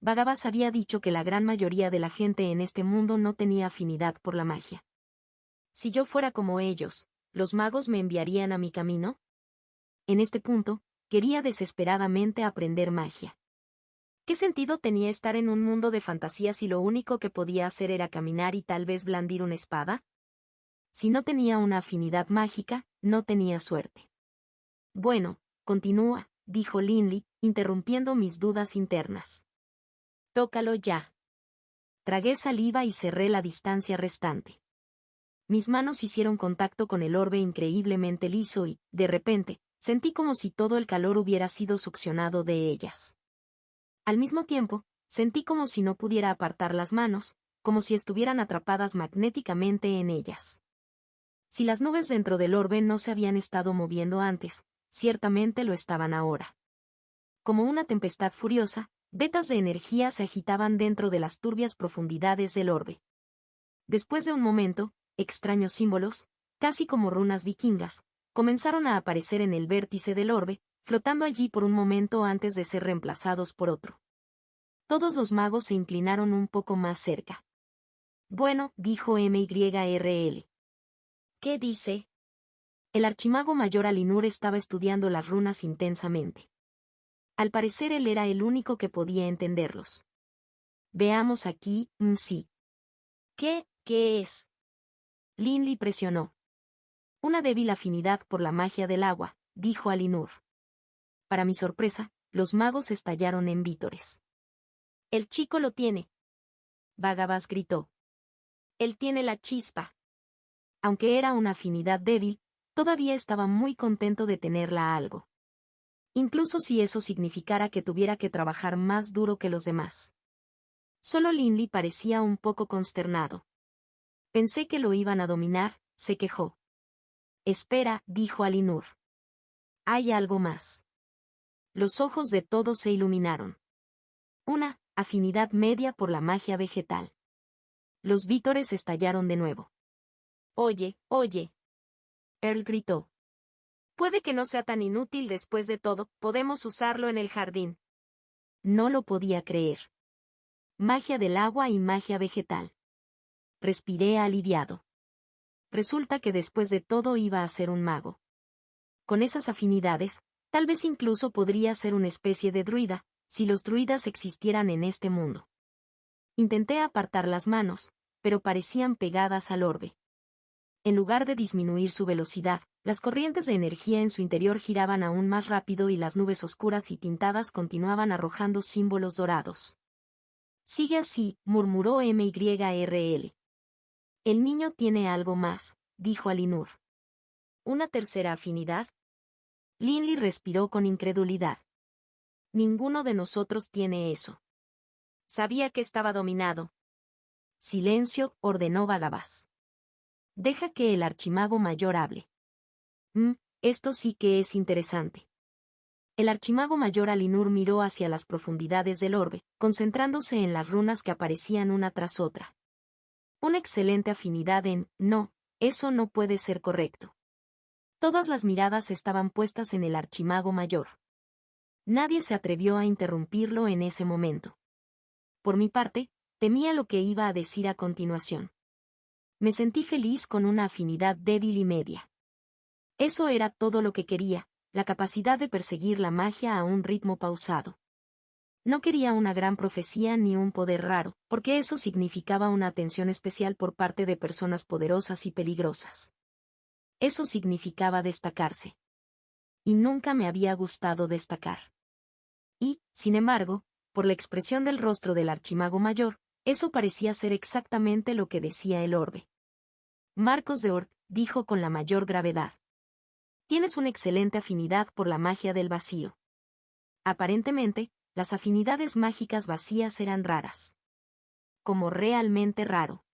Bagabas había dicho que la gran mayoría de la gente en este mundo no tenía afinidad por la magia. Si yo fuera como ellos, ¿los magos me enviarían a mi camino? En este punto, quería desesperadamente aprender magia. ¿Qué sentido tenía estar en un mundo de fantasía si lo único que podía hacer era caminar y tal vez blandir una espada? Si no tenía una afinidad mágica, no tenía suerte. Bueno, continúa, dijo Linley, interrumpiendo mis dudas internas. Tócalo ya. Tragué saliva y cerré la distancia restante. Mis manos hicieron contacto con el orbe increíblemente liso y, de repente, sentí como si todo el calor hubiera sido succionado de ellas. Al mismo tiempo, sentí como si no pudiera apartar las manos, como si estuvieran atrapadas magnéticamente en ellas. Si las nubes dentro del orbe no se habían estado moviendo antes, ciertamente lo estaban ahora. Como una tempestad furiosa, vetas de energía se agitaban dentro de las turbias profundidades del orbe. Después de un momento, extraños símbolos, casi como runas vikingas, comenzaron a aparecer en el vértice del orbe, flotando allí por un momento antes de ser reemplazados por otro. Todos los magos se inclinaron un poco más cerca. Bueno, dijo MYRL. ¿Qué dice? El archimago mayor Alinur estaba estudiando las runas intensamente. Al parecer él era el único que podía entenderlos. Veamos aquí, sí. ¿Qué es? Linley presionó. Una débil afinidad por la magia del agua, dijo Alinur. Para mi sorpresa, los magos estallaron en vítores. El chico lo tiene. Bagabas gritó. Él tiene la chispa. Aunque era una afinidad débil, todavía estaba muy contento de tenerla algo. Incluso si eso significara que tuviera que trabajar más duro que los demás. Solo Linley parecía un poco consternado. Pensé que lo iban a dominar, se quejó. Espera, dijo Alinur. Hay algo más. Los ojos de todos se iluminaron. Una afinidad media por la magia vegetal. Los vítores estallaron de nuevo. Oye. Earl gritó. Puede que no sea tan inútil después de todo, podemos usarlo en el jardín. No lo podía creer. Magia del agua y magia vegetal. Respiré aliviado. Resulta que después de todo iba a ser un mago. Con esas afinidades, tal vez incluso podría ser una especie de druida, si los druidas existieran en este mundo. Intenté apartar las manos, pero parecían pegadas al orbe. En lugar de disminuir su velocidad, las corrientes de energía en su interior giraban aún más rápido y las nubes oscuras y tintadas continuaban arrojando símbolos dorados. Sigue así, murmuró MYRL. El niño tiene algo más, dijo Alinur. ¿Una tercera afinidad? Linley respiró con incredulidad. Ninguno de nosotros tiene eso. Sabía que estaba dominado. Silencio, ordenó Vagabás. Deja que el archimago mayor hable. Esto sí que es interesante. El archimago mayor Alinur miró hacia las profundidades del orbe, concentrándose en las runas que aparecían una tras otra. Una excelente afinidad no, eso no puede ser correcto. Todas las miradas estaban puestas en el archimago mayor. Nadie se atrevió a interrumpirlo en ese momento. Por mi parte, temía lo que iba a decir a continuación. Me sentí feliz con una afinidad débil y media. Eso era todo lo que quería, la capacidad de perseguir la magia a un ritmo pausado. No quería una gran profecía ni un poder raro, porque eso significaba una atención especial por parte de personas poderosas y peligrosas. Eso significaba destacarse. Y nunca me había gustado destacar. Y, sin embargo, por la expresión del rostro del archimago mayor, eso parecía ser exactamente lo que decía el orbe. Marcos de Ord, dijo con la mayor gravedad. Tienes una excelente afinidad por la magia del vacío. Aparentemente, las afinidades mágicas vacías eran raras. Como realmente raro.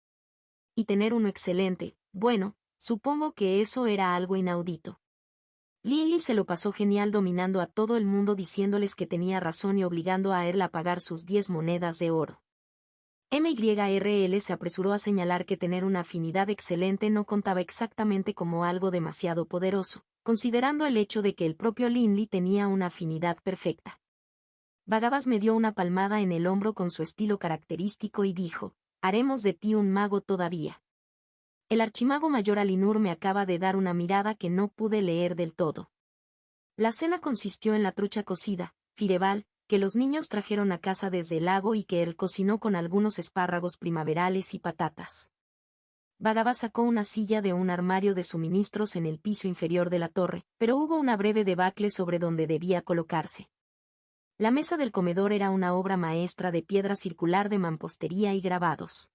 Y tener uno excelente, bueno, supongo que eso era algo inaudito. Lily se lo pasó genial dominando a todo el mundo diciéndoles que tenía razón y obligando a él a pagar sus 10 monedas de oro. MYRL se apresuró a señalar que tener una afinidad excelente no contaba exactamente como algo demasiado poderoso, considerando el hecho de que el propio Linley tenía una afinidad perfecta. Vagabás me dio una palmada en el hombro con su estilo característico y dijo, haremos de ti un mago todavía. El archimago mayor Alinur me acaba de dar una mirada que no pude leer del todo. La cena consistió en la trucha cocida, Fireball, que los niños trajeron a casa desde el lago y que él cocinó con algunos espárragos primaverales y patatas. Vagabás sacó una silla de un armario de suministros en el piso inferior de la torre, pero hubo una breve debacle sobre donde debía colocarse. La mesa del comedor era una obra maestra de piedra circular de mampostería y grabados.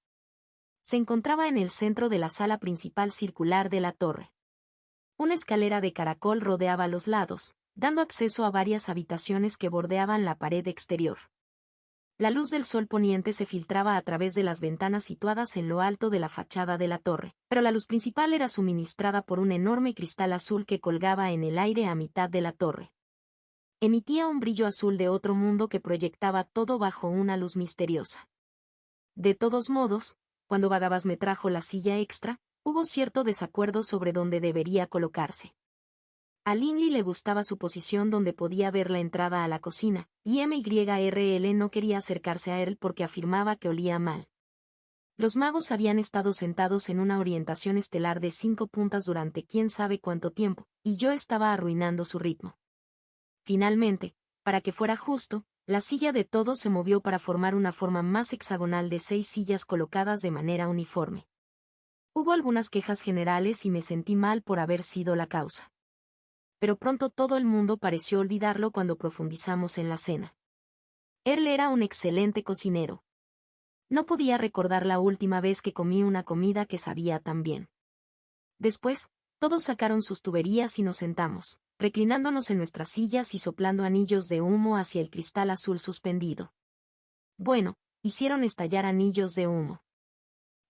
Se encontraba en el centro de la sala principal circular de la torre. Una escalera de caracol rodeaba los lados, dando acceso a varias habitaciones que bordeaban la pared exterior. La luz del sol poniente se filtraba a través de las ventanas situadas en lo alto de la fachada de la torre, pero la luz principal era suministrada por un enorme cristal azul que colgaba en el aire a mitad de la torre. Emitía un brillo azul de otro mundo que proyectaba todo bajo una luz misteriosa. De todos modos, cuando Vagabás me trajo la silla extra, hubo cierto desacuerdo sobre dónde debería colocarse. A Linley le gustaba su posición donde podía ver la entrada a la cocina, y MYRL no quería acercarse a él porque afirmaba que olía mal. Los magos habían estado sentados en una orientación estelar de 5 puntas durante quién sabe cuánto tiempo, y yo estaba arruinando su ritmo. Finalmente, para que fuera justo, la silla de todos se movió para formar una forma más hexagonal de 6 sillas colocadas de manera uniforme. Hubo algunas quejas generales y me sentí mal por haber sido la causa. Pero pronto todo el mundo pareció olvidarlo cuando profundizamos en la cena. Él era un excelente cocinero. No podía recordar la última vez que comí una comida que sabía tan bien. Después, todos sacaron sus tuberías y nos sentamos, reclinándonos en nuestras sillas y soplando anillos de humo hacia el cristal azul suspendido. Bueno, hicieron estallar anillos de humo.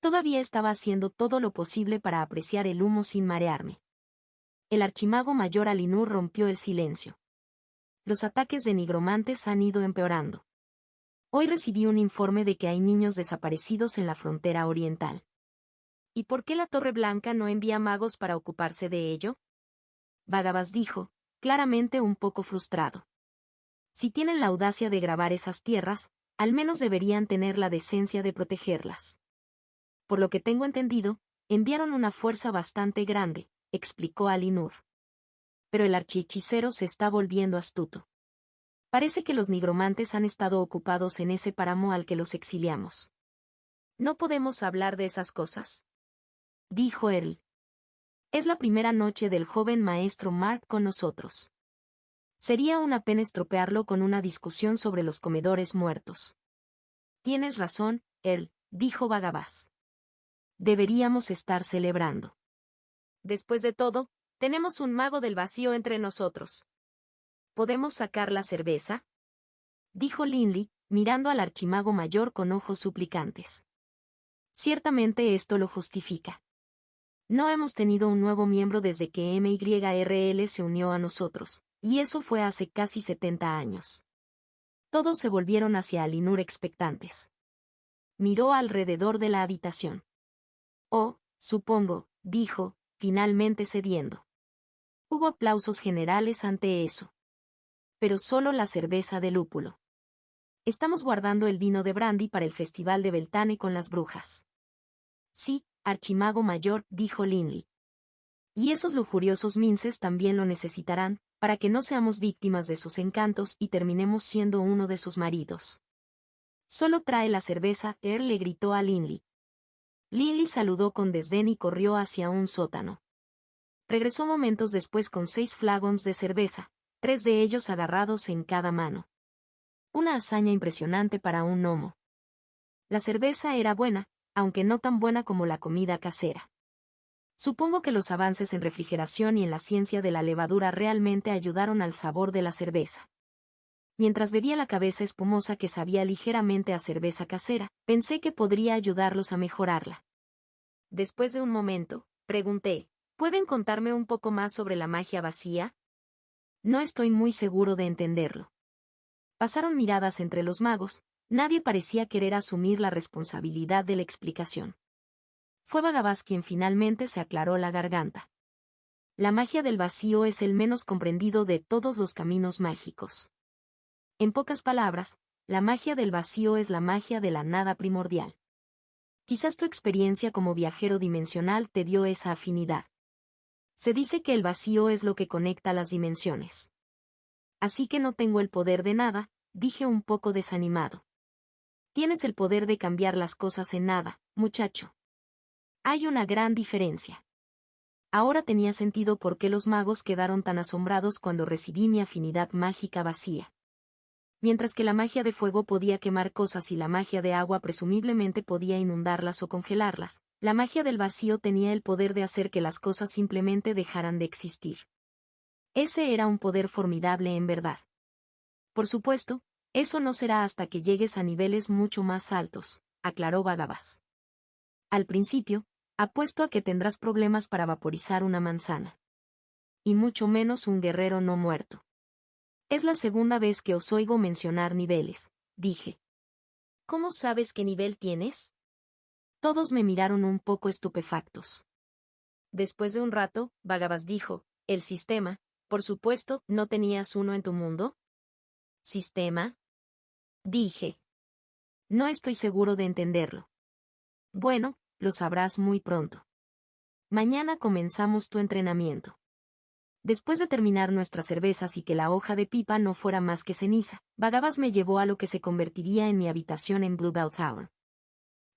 Todavía estaba haciendo todo lo posible para apreciar el humo sin marearme. El archimago mayor Alinur rompió el silencio. Los ataques de nigromantes han ido empeorando. Hoy recibí un informe de que hay niños desaparecidos en la frontera oriental. ¿Y por qué la Torre Blanca no envía magos para ocuparse de ello? Vagabás dijo, claramente un poco frustrado. Si tienen la audacia de grabar esas tierras, al menos deberían tener la decencia de protegerlas. Por lo que tengo entendido, enviaron una fuerza bastante grande, explicó Alinur. Pero el archihechicero se está volviendo astuto. Parece que los nigromantes han estado ocupados en ese páramo al que los exiliamos. ¿No podemos hablar de esas cosas?, dijo Earl. Es la primera noche del joven maestro Mark con nosotros. Sería una pena estropearlo con una discusión sobre los comedores muertos. Tienes razón, Earl, dijo Vagabás. deberíamos estar celebrando. Después de todo, tenemos un mago del vacío entre nosotros. ¿Podemos sacar la cerveza?, dijo Linley, mirando al archimago mayor con ojos suplicantes. Ciertamente esto lo justifica. No hemos tenido un nuevo miembro desde que MYRL se unió a nosotros, y eso fue hace casi 70 años. Todos se volvieron hacia Alinur expectantes. Miró alrededor de la habitación. Oh, supongo, dijo, finalmente cediendo. Hubo aplausos generales ante eso. Pero solo la cerveza de lúpulo. Estamos guardando el vino de brandy para el festival de Beltane con las brujas. Sí, archimago mayor, dijo Linley. Y esos lujuriosos minces también lo necesitarán, para que no seamos víctimas de sus encantos y terminemos siendo uno de sus maridos. Solo trae la cerveza, le gritó a Linley. Linley saludó con desdén y corrió hacia un sótano. Regresó momentos después con 6 flagons de cerveza, 3 de ellos agarrados en cada mano. Una hazaña impresionante para un gnomo. La cerveza era buena, aunque no tan buena como la comida casera. Supongo que los avances en refrigeración y en la ciencia de la levadura realmente ayudaron al sabor de la cerveza. Mientras bebía la cabeza espumosa que sabía ligeramente a cerveza casera, pensé que podría ayudarlos a mejorarla. Después de un momento, pregunté, ¿pueden contarme un poco más sobre la magia vacía? No estoy muy seguro de entenderlo. Pasaron miradas entre los magos, nadie parecía querer asumir la responsabilidad de la explicación. Fue Bagabás quien finalmente se aclaró la garganta. La magia del vacío es el menos comprendido de todos los caminos mágicos. En pocas palabras, la magia del vacío es la magia de la nada primordial. Quizás tu experiencia como viajero dimensional te dio esa afinidad. Se dice que el vacío es lo que conecta las dimensiones. Así que no tengo el poder de nada, dije un poco desanimado. Tienes el poder de cambiar las cosas en nada, muchacho. Hay una gran diferencia. Ahora tenía sentido por qué los magos quedaron tan asombrados cuando recibí mi afinidad mágica vacía. Mientras que la magia de fuego podía quemar cosas y la magia de agua presumiblemente podía inundarlas o congelarlas, la magia del vacío tenía el poder de hacer que las cosas simplemente dejaran de existir. Ese era un poder formidable en verdad. Por supuesto, eso no será hasta que llegues a niveles mucho más altos, aclaró Bagabás. Al principio, apuesto a que tendrás problemas para vaporizar una manzana. Y mucho menos un guerrero no muerto. Es la segunda vez que os oigo mencionar niveles, dije. ¿Cómo sabes qué nivel tienes? Todos me miraron un poco estupefactos. Después de un rato, Bagabás dijo, el sistema, por supuesto, ¿no tenías uno en tu mundo? ¿Sistema? Dije. No estoy seguro de entenderlo. Bueno, lo sabrás muy pronto. Mañana comenzamos tu entrenamiento. Después de terminar nuestras cervezas y que la hoja de pipa no fuera más que ceniza, Bagabás me llevó a lo que se convertiría en mi habitación en Bluebell Tower.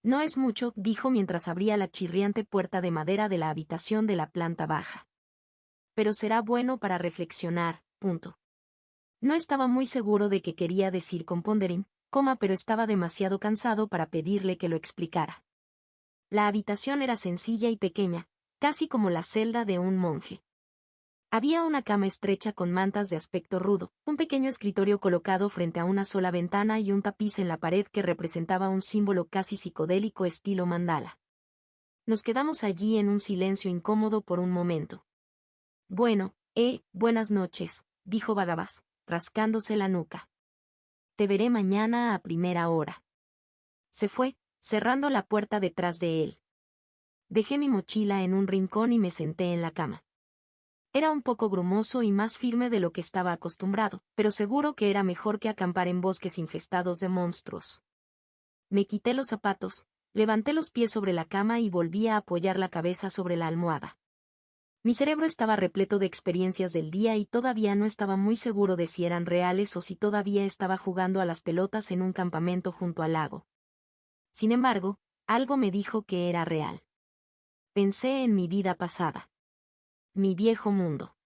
No es mucho, dijo mientras abría la chirriante puerta de madera de la habitación de la planta baja. Pero será bueno para reflexionar, punto. No estaba muy seguro de qué quería decir con pondering, pero estaba demasiado cansado para pedirle que lo explicara. La habitación era sencilla y pequeña, casi como la celda de un monje. Había una cama estrecha con mantas de aspecto rudo, un pequeño escritorio colocado frente a una sola ventana y un tapiz en la pared que representaba un símbolo casi psicodélico estilo mandala. Nos quedamos allí en un silencio incómodo por un momento. Bueno, buenas noches, dijo Bagabás, rascándose la nuca. Te veré mañana a primera hora. Se fue, cerrando la puerta detrás de él. Dejé mi mochila en un rincón y me senté en la cama. Era un poco grumoso y más firme de lo que estaba acostumbrado, pero seguro que era mejor que acampar en bosques infestados de monstruos. Me quité los zapatos, levanté los pies sobre la cama y volví a apoyar la cabeza sobre la almohada. Mi cerebro estaba repleto de experiencias del día y todavía no estaba muy seguro de si eran reales o si todavía estaba jugando a las pelotas en un campamento junto al lago. Sin embargo, algo me dijo que era real. Pensé en mi vida pasada. Mi viejo mundo.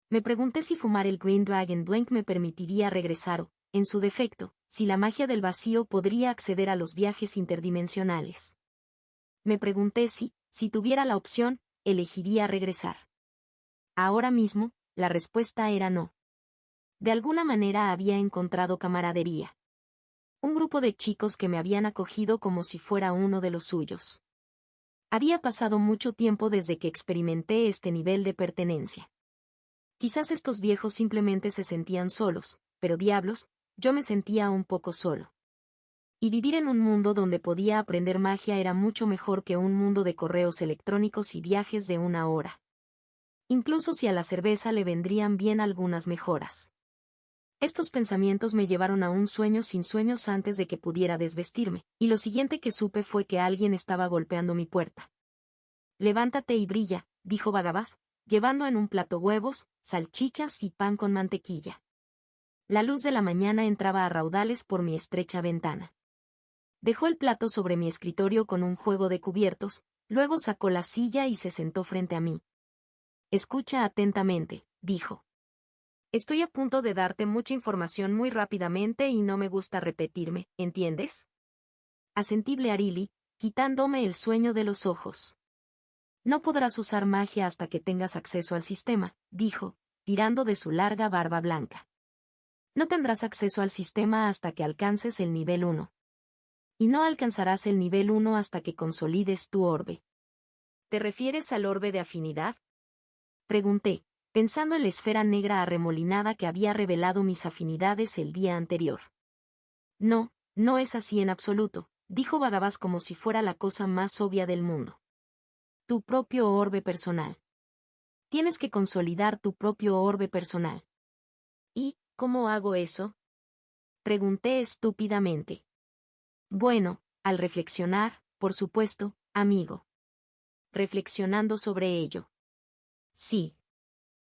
Me pregunté si fumar el Green Dragon Blank me permitiría regresar o, en su defecto, si la magia del vacío podría acceder a los viajes interdimensionales. Me pregunté si tuviera la opción, elegiría regresar. Ahora mismo, la respuesta era no. De alguna manera había encontrado camaradería. Un grupo de chicos que me habían acogido como si fuera uno de los suyos. Había pasado mucho tiempo desde que experimenté este nivel de pertenencia. Quizás estos viejos simplemente se sentían solos, pero diablos, yo me sentía un poco solo. Y vivir en un mundo donde podía aprender magia era mucho mejor que un mundo de correos electrónicos y viajes de 1 hora. Incluso si a la cerveza le vendrían bien algunas mejoras. Estos pensamientos me llevaron a un sueño sin sueños antes de que pudiera desvestirme, y lo siguiente que supe fue que alguien estaba golpeando mi puerta. «Levántate y brilla», dijo Bagabás, llevando en un plato huevos, salchichas y pan con mantequilla. La luz de la mañana entraba a raudales por mi estrecha ventana. Dejó el plato sobre mi escritorio con un juego de cubiertos, luego sacó la silla y se sentó frente a mí. «Escucha atentamente», dijo. «Estoy a punto de darte mucha información muy rápidamente y no me gusta repetirme, ¿entiendes?» Asentí Blearili, quitándome el sueño de los ojos. «No podrás usar magia hasta que tengas acceso al sistema», dijo, tirando de su larga barba blanca. «No tendrás acceso al sistema hasta que alcances el nivel 1. Y no alcanzarás el nivel 1 hasta que consolides tu orbe». «¿Te refieres al orbe de afinidad?», pregunté, pensando en la esfera negra arremolinada que había revelado mis afinidades el día anterior. «No, no es así en absoluto», dijo Bagabás como si fuera la cosa más obvia del mundo. «Tu propio orbe personal. Tienes que consolidar tu propio orbe personal». «¿Y cómo hago eso?», pregunté estúpidamente. «Bueno, al reflexionar, por supuesto, amigo». «Reflexionando sobre ello». «Sí».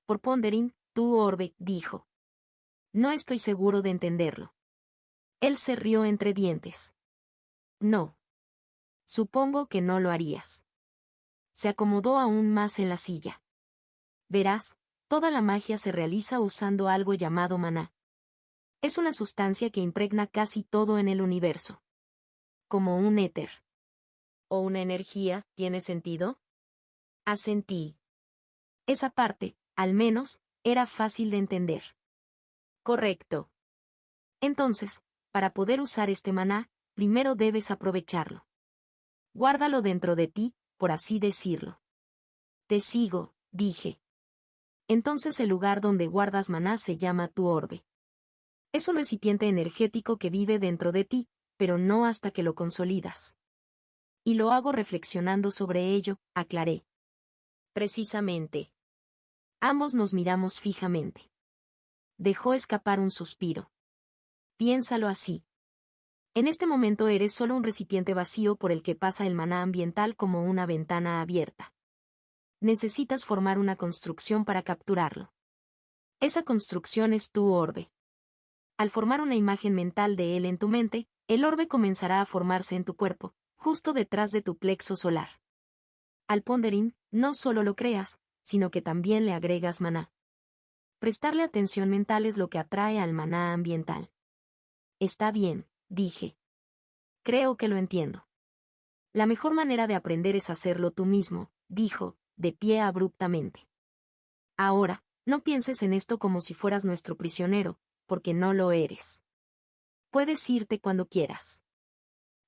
«Por pondering, tu orbe», dijo. «No estoy seguro de entenderlo». Él se rió entre dientes. «No. Supongo que no lo harías». Se acomodó aún más en la silla. «Verás, toda la magia se realiza usando algo llamado maná. Es una sustancia que impregna casi todo en el universo. Como un éter. ¿O una energía, tiene sentido?». Asentí. Esa parte, al menos, era fácil de entender. «Correcto. Entonces, para poder usar este maná, primero debes aprovecharlo. Guárdalo dentro de ti, por así decirlo». «Te sigo», dije. «Entonces el lugar donde guardas maná se llama tu orbe. Es un recipiente energético que vive dentro de ti, pero no hasta que lo consolidas». «Y lo hago reflexionando sobre ello», aclaré. «Precisamente». Ambos nos miramos fijamente. Dejó escapar un suspiro. «Piénsalo así. En este momento eres solo un recipiente vacío por el que pasa el maná ambiental como una ventana abierta. Necesitas formar una construcción para capturarlo. Esa construcción es tu orbe. Al formar una imagen mental de él en tu mente, el orbe comenzará a formarse en tu cuerpo, justo detrás de tu plexo solar. Al pondering, no solo lo creas, sino que también le agregas maná. Prestarle atención mental es lo que atrae al maná ambiental». «Está bien», dije. «Creo que lo entiendo». «La mejor manera de aprender es hacerlo tú mismo», dijo, de pie abruptamente. «Ahora, no pienses en esto como si fueras nuestro prisionero, porque no lo eres. Puedes irte cuando quieras.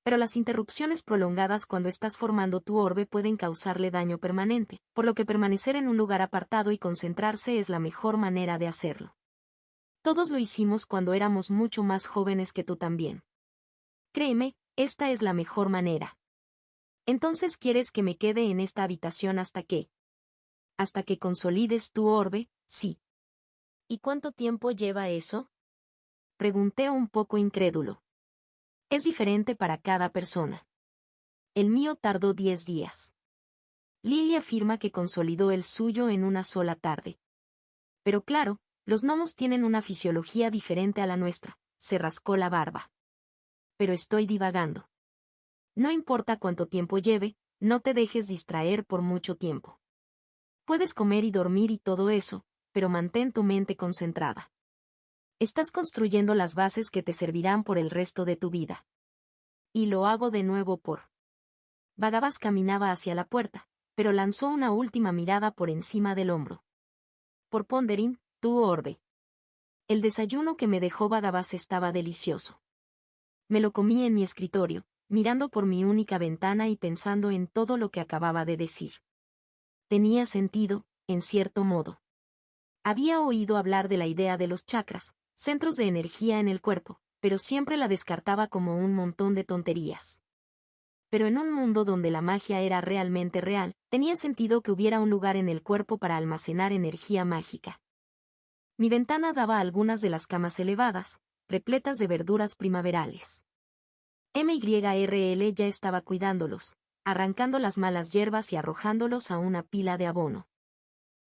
Pero las interrupciones prolongadas cuando estás formando tu orbe pueden causarle daño permanente, por lo que permanecer en un lugar apartado y concentrarse es la mejor manera de hacerlo. Todos lo hicimos cuando éramos mucho más jóvenes que tú también. Créeme, esta es la mejor manera. Entonces ¿quieres que me quede en esta habitación hasta qué? Hasta que consolides tu orbe, sí». «¿Y cuánto tiempo lleva eso?», pregunté un poco incrédulo. «Es diferente para cada persona. El mío tardó 10 días. Lily afirma que consolidó el suyo en una sola tarde. Pero claro, los gnomos tienen una fisiología diferente a la nuestra», se rascó la barba. «Pero estoy divagando. No importa cuánto tiempo lleve, no te dejes distraer por mucho tiempo. Puedes comer y dormir y todo eso, pero mantén tu mente concentrada. Estás construyendo las bases que te servirán por el resto de tu vida». «Y lo hago de nuevo por». Bhagavas caminaba hacia la puerta, pero lanzó una última mirada por encima del hombro. Por Pondering, tu orbe. El desayuno que me dejó Bhagavas estaba delicioso. Me lo comí en mi escritorio, mirando por mi única ventana y pensando en todo lo que acababa de decir. Tenía sentido, en cierto modo. Había oído hablar de la idea de los chakras, centros de energía en el cuerpo, pero siempre la descartaba como un montón de tonterías. Pero en un mundo donde la magia era realmente real, tenía sentido que hubiera un lugar en el cuerpo para almacenar energía mágica. Mi ventana daba a algunas de las camas elevadas, repletas de verduras primaverales. MYRL ya estaba cuidándolos, arrancando las malas hierbas y arrojándolos a una pila de abono.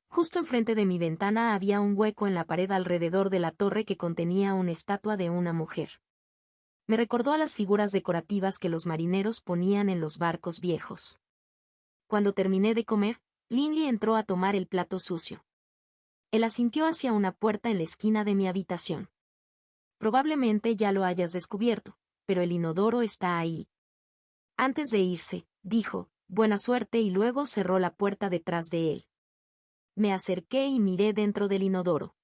Justo enfrente de mi ventana había un hueco en la pared alrededor de la torre que contenía una estatua de una mujer. Me recordó a las figuras decorativas que los marineros ponían en los barcos viejos. Cuando terminé de comer, Linley entró a tomar el plato sucio. Él asintió hacia una puerta en la esquina de mi habitación. Probablemente ya lo hayas descubierto, pero el inodoro está ahí. Antes de irse, dijo, buena suerte y luego cerró la puerta detrás de él. Me acerqué y miré dentro del inodoro.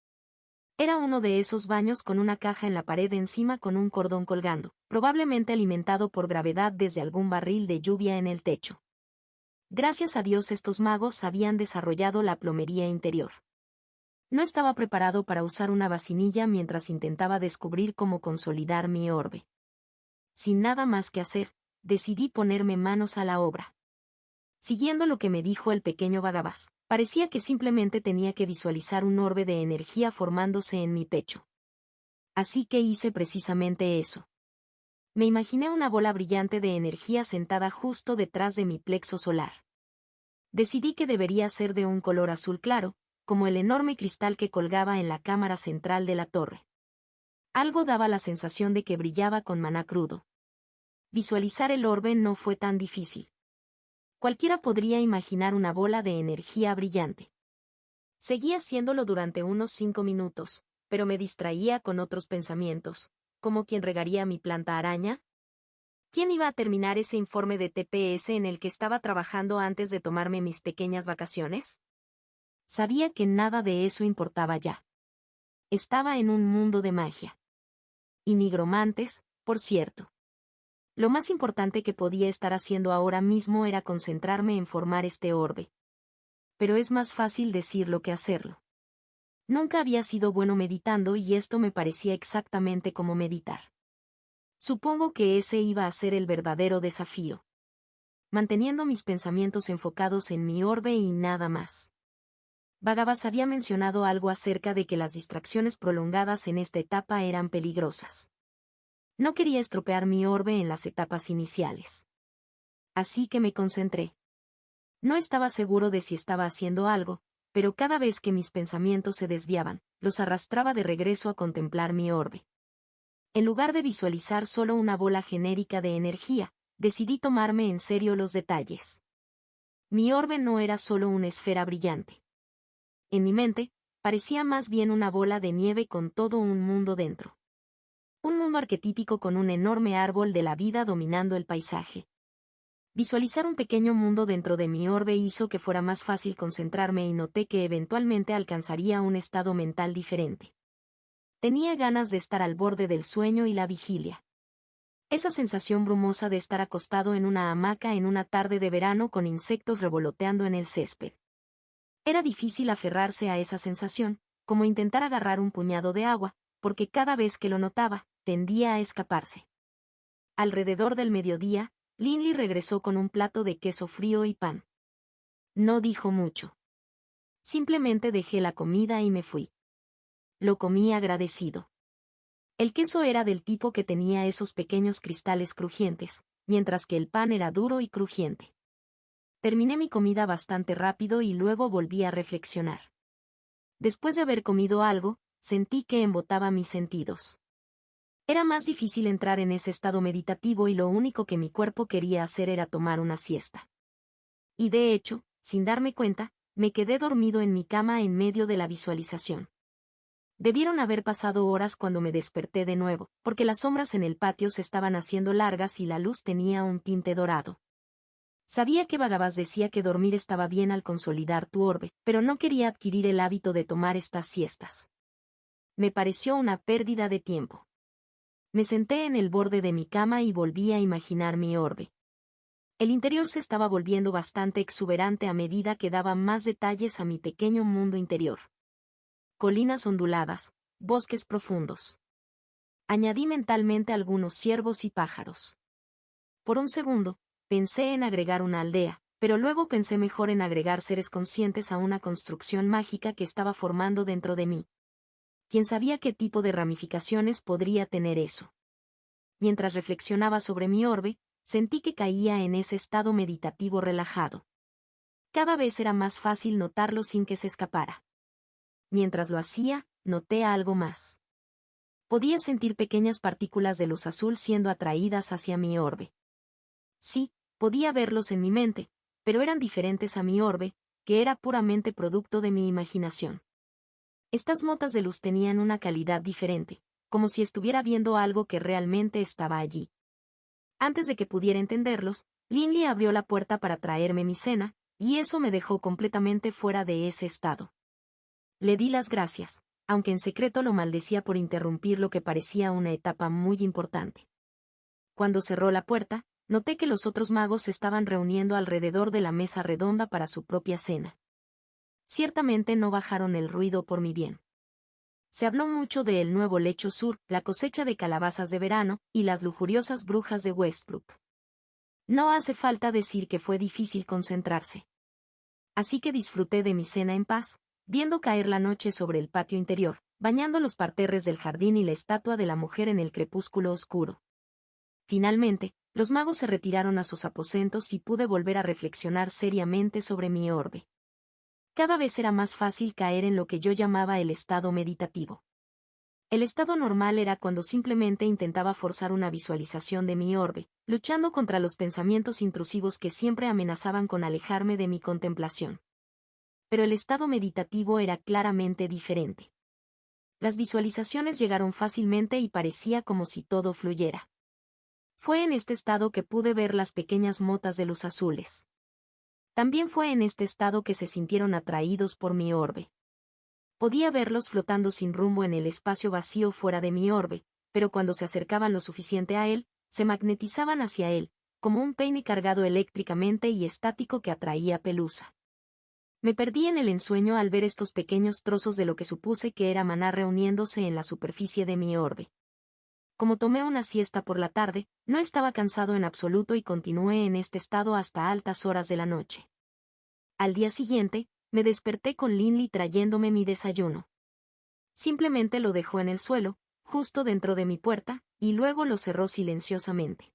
Era uno de esos baños con una caja en la pared encima con un cordón colgando, probablemente alimentado por gravedad desde algún barril de lluvia en el techo. Gracias a Dios estos magos habían desarrollado la plomería interior. No estaba preparado para usar una vacinilla mientras intentaba descubrir cómo consolidar mi orbe. Sin nada más que hacer, decidí ponerme manos a la obra. Siguiendo lo que me dijo el pequeño Bhagavas, parecía que simplemente tenía que visualizar un orbe de energía formándose en mi pecho. Así que hice precisamente eso. Me imaginé una bola brillante de energía sentada justo detrás de mi plexo solar. Decidí que debería ser de un color azul claro, como el enorme cristal que colgaba en la cámara central de la torre. Algo daba la sensación de que brillaba con maná crudo. Visualizar el orbe no fue tan difícil. Cualquiera podría imaginar una bola de energía brillante. Seguí haciéndolo durante unos 5 minutos, pero me distraía con otros pensamientos, como quién regaría mi planta araña. ¿Quién iba a terminar ese informe de TPS en el que estaba trabajando antes de tomarme mis pequeñas vacaciones? Sabía que nada de eso importaba ya. Estaba en un mundo de magia. Y nigromantes, por cierto. Lo más importante que podía estar haciendo ahora mismo era concentrarme en formar este orbe. Pero es más fácil decirlo que hacerlo. Nunca había sido bueno meditando y esto me parecía exactamente como meditar. Supongo que ese iba a ser el verdadero desafío. Manteniendo mis pensamientos enfocados en mi orbe y nada más. Bhagavas había mencionado algo acerca de que las distracciones prolongadas en esta etapa eran peligrosas. No quería estropear mi orbe en las etapas iniciales. Así que me concentré. No estaba seguro de si estaba haciendo algo, pero cada vez que mis pensamientos se desviaban, los arrastraba de regreso a contemplar mi orbe. En lugar de visualizar solo una bola genérica de energía, decidí tomarme en serio los detalles. Mi orbe no era solo una esfera brillante. En mi mente, parecía más bien una bola de nieve con todo un mundo dentro. Un mundo arquetípico con un enorme árbol de la vida dominando el paisaje. Visualizar un pequeño mundo dentro de mi orbe hizo que fuera más fácil concentrarme y noté que eventualmente alcanzaría un estado mental diferente. Tenía ganas de estar al borde del sueño y la vigilia. Esa sensación brumosa de estar acostado en una hamaca en una tarde de verano con insectos revoloteando en el césped. Era difícil aferrarse a esa sensación, como intentar agarrar un puñado de agua, porque cada vez que lo notaba, tendía a escaparse. Alrededor del mediodía, Linley regresó con un plato de queso frío y pan. No dijo mucho. Simplemente dejé la comida y me fui. Lo comí agradecido. El queso era del tipo que tenía esos pequeños cristales crujientes, mientras que el pan era duro y crujiente. Terminé mi comida bastante rápido y luego volví a reflexionar. Después de haber comido algo, sentí que embotaba mis sentidos. Era más difícil entrar en ese estado meditativo y lo único que mi cuerpo quería hacer era tomar una siesta. Y de hecho, sin darme cuenta, me quedé dormido en mi cama en medio de la visualización. Debieron haber pasado horas cuando me desperté de nuevo, porque las sombras en el patio se estaban haciendo largas y la luz tenía un tinte dorado. Sabía que Vagabás decía que dormir estaba bien al consolidar tu orbe, pero no quería adquirir el hábito de tomar estas siestas. Me pareció una pérdida de tiempo. Me senté en el borde de mi cama y volví a imaginar mi orbe. El interior se estaba volviendo bastante exuberante a medida que daba más detalles a mi pequeño mundo interior. Colinas onduladas, bosques profundos. Añadí mentalmente algunos ciervos y pájaros. Por un segundo, pensé en agregar una aldea, pero luego pensé mejor en agregar seres conscientes a una construcción mágica que estaba formando dentro de mí. ¿Quién sabía qué tipo de ramificaciones podría tener eso? Mientras reflexionaba sobre mi orbe, sentí que caía en ese estado meditativo relajado. Cada vez era más fácil notarlo sin que se escapara. Mientras lo hacía, noté algo más. Podía sentir pequeñas partículas de luz azul siendo atraídas hacia mi orbe. Sí, podía verlos en mi mente, pero eran diferentes a mi orbe, que era puramente producto de mi imaginación. Estas motas de luz tenían una calidad diferente, como si estuviera viendo algo que realmente estaba allí. Antes de que pudiera entenderlos, Linley abrió la puerta para traerme mi cena, y eso me dejó completamente fuera de ese estado. Le di las gracias, aunque en secreto lo maldecía por interrumpir lo que parecía una etapa muy importante. Cuando cerró la puerta, noté que los otros magos se estaban reuniendo alrededor de la mesa redonda para su propia cena. Ciertamente no bajaron el ruido por mi bien. Se habló mucho de El Nuevo Lecho Sur, la cosecha de calabazas de verano, y las lujuriosas brujas de Westbrook. No hace falta decir que fue difícil concentrarse. Así que disfruté de mi cena en paz, viendo caer la noche sobre el patio interior, bañando los parterres del jardín y la estatua de la mujer en el crepúsculo oscuro. Finalmente, los magos se retiraron a sus aposentos y pude volver a reflexionar seriamente sobre mi orbe. Cada vez era más fácil caer en lo que yo llamaba el estado meditativo. El estado normal era cuando simplemente intentaba forzar una visualización de mi orbe, luchando contra los pensamientos intrusivos que siempre amenazaban con alejarme de mi contemplación. Pero el estado meditativo era claramente diferente. Las visualizaciones llegaron fácilmente y parecía como si todo fluyera. Fue en este estado que pude ver las pequeñas motas de luz azules. También fue en este estado que se sintieron atraídos por mi orbe. Podía verlos flotando sin rumbo en el espacio vacío fuera de mi orbe, pero cuando se acercaban lo suficiente a él, se magnetizaban hacia él, como un peine cargado eléctricamente y estático que atraía pelusa. Me perdí en el ensueño al ver estos pequeños trozos de lo que supuse que era maná reuniéndose en la superficie de mi orbe. Como tomé una siesta por la tarde, no estaba cansado en absoluto y continué en este estado hasta altas horas de la noche. Al día siguiente, me desperté con Linley trayéndome mi desayuno. Simplemente lo dejó en el suelo, justo dentro de mi puerta, y luego lo cerró silenciosamente.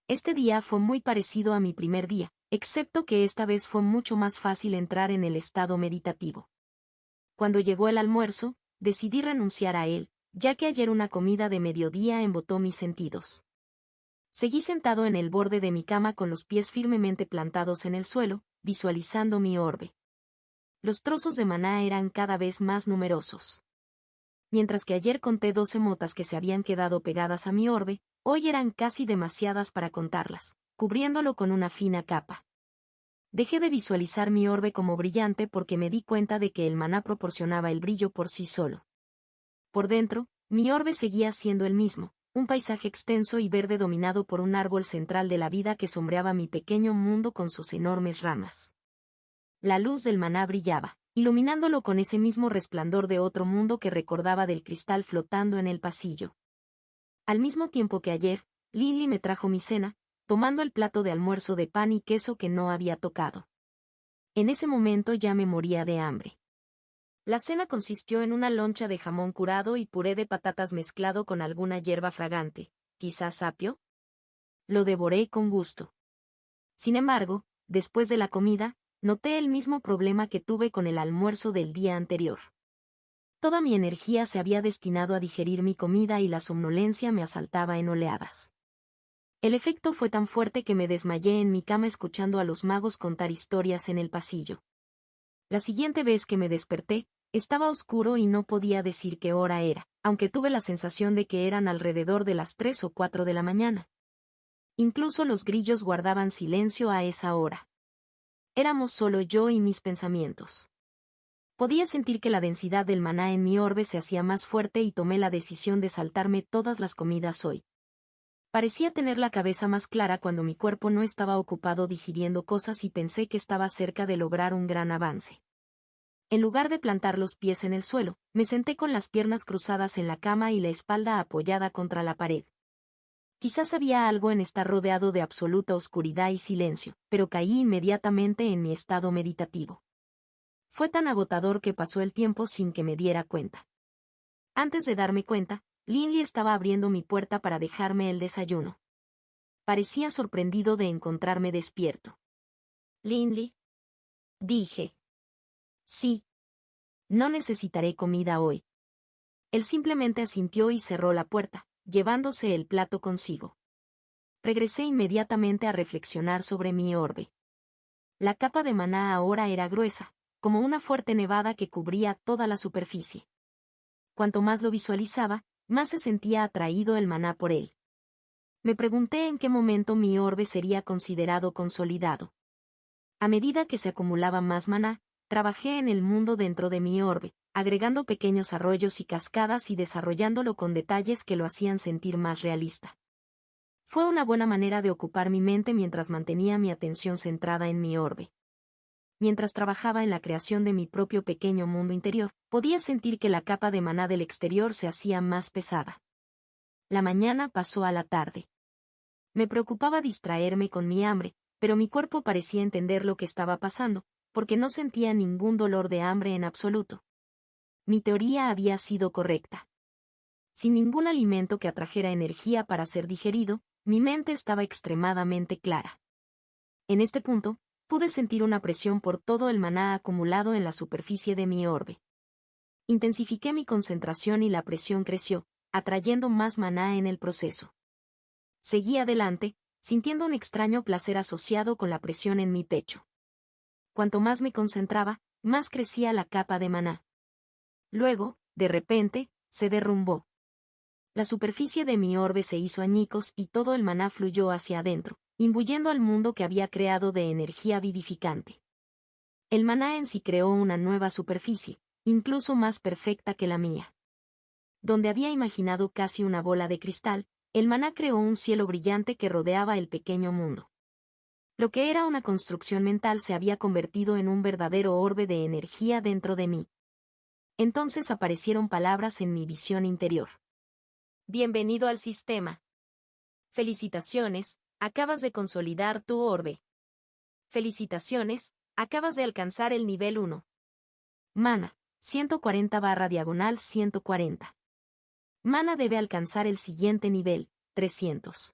Este día fue muy parecido a mi primer día, excepto que esta vez fue mucho más fácil entrar en el estado meditativo. Cuando llegó el almuerzo, decidí renunciar a él, ya que ayer una comida de mediodía embotó mis sentidos. Seguí sentado en el borde de mi cama con los pies firmemente plantados en el suelo, visualizando mi orbe. Los trozos de maná eran cada vez más numerosos. Mientras que ayer conté 12 motas que se habían quedado pegadas a mi orbe, hoy eran casi demasiadas para contarlas, cubriéndolo con una fina capa. Dejé de visualizar mi orbe como brillante porque me di cuenta de que el maná proporcionaba el brillo por sí solo. Por dentro, mi orbe seguía siendo el mismo, un paisaje extenso y verde dominado por un árbol central de la vida que sombreaba mi pequeño mundo con sus enormes ramas. La luz del maná brillaba, iluminándolo con ese mismo resplandor de otro mundo que recordaba del cristal flotando en el pasillo. Al mismo tiempo que ayer, Linley me trajo mi cena, tomando el plato de almuerzo de pan y queso que no había tocado. En ese momento ya me moría de hambre. La cena consistió en una loncha de jamón curado y puré de patatas mezclado con alguna hierba fragante, quizás apio. Lo devoré con gusto. Sin embargo, después de la comida, noté el mismo problema que tuve con el almuerzo del día anterior. Toda mi energía se había destinado a digerir mi comida y la somnolencia me asaltaba en oleadas. El efecto fue tan fuerte que me desmayé en mi cama escuchando a los magos contar historias en el pasillo. La siguiente vez que me desperté, estaba oscuro y no podía decir qué hora era, aunque tuve la sensación de que eran alrededor de las 3 o 4 de la mañana. Incluso los grillos guardaban silencio a esa hora. Éramos solo yo y mis pensamientos. Podía sentir que la densidad del maná en mi orbe se hacía más fuerte y tomé la decisión de saltarme todas las comidas hoy. Parecía tener la cabeza más clara cuando mi cuerpo no estaba ocupado digiriendo cosas y pensé que estaba cerca de lograr un gran avance. En lugar de plantar los pies en el suelo, me senté con las piernas cruzadas en la cama y la espalda apoyada contra la pared. Quizás había algo en estar rodeado de absoluta oscuridad y silencio, pero caí inmediatamente en mi estado meditativo. Fue tan agotador que pasó el tiempo sin que me diera cuenta. Antes de darme cuenta, Linley estaba abriendo mi puerta para dejarme el desayuno. Parecía sorprendido de encontrarme despierto. «¿Linley?», dije. «Sí. No necesitaré comida hoy». Él simplemente asintió y cerró la puerta, llevándose el plato consigo. Regresé inmediatamente a reflexionar sobre mi orbe. La capa de maná ahora era gruesa, como una fuerte nevada que cubría toda la superficie. Cuanto más lo visualizaba, más se sentía atraído el maná por él. Me pregunté en qué momento mi orbe sería considerado consolidado. A medida que se acumulaba más maná, trabajé en el mundo dentro de mi orbe, agregando pequeños arroyos y cascadas y desarrollándolo con detalles que lo hacían sentir más realista. Fue una buena manera de ocupar mi mente mientras mantenía mi atención centrada en mi orbe. Mientras trabajaba en la creación de mi propio pequeño mundo interior, podía sentir que la capa de maná del exterior se hacía más pesada. La mañana pasó a la tarde. Me preocupaba distraerme con mi hambre, pero mi cuerpo parecía entender lo que estaba pasando, porque no sentía ningún dolor de hambre en absoluto. Mi teoría había sido correcta. Sin ningún alimento que atrajera energía para ser digerido, mi mente estaba extremadamente clara. En este punto, pude sentir una presión por todo el maná acumulado en la superficie de mi orbe. Intensifiqué mi concentración y la presión creció, atrayendo más maná en el proceso. Seguí adelante, sintiendo un extraño placer asociado con la presión en mi pecho. Cuanto más me concentraba, más crecía la capa de maná. Luego, de repente, se derrumbó. La superficie de mi orbe se hizo añicos y todo el maná fluyó hacia adentro, imbuyendo al mundo que había creado de energía vivificante. El maná en sí creó una nueva superficie, incluso más perfecta que la mía. Donde había imaginado casi una bola de cristal, el maná creó un cielo brillante que rodeaba el pequeño mundo. Lo que era una construcción mental se había convertido en un verdadero orbe de energía dentro de mí. Entonces aparecieron palabras en mi visión interior. Bienvenido al sistema. Felicitaciones, acabas de consolidar tu orbe. Felicitaciones, acabas de alcanzar el nivel 1. Mana, 140/140. Mana debe alcanzar el siguiente nivel, 300.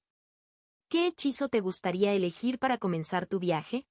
¿Qué hechizo te gustaría elegir para comenzar tu viaje?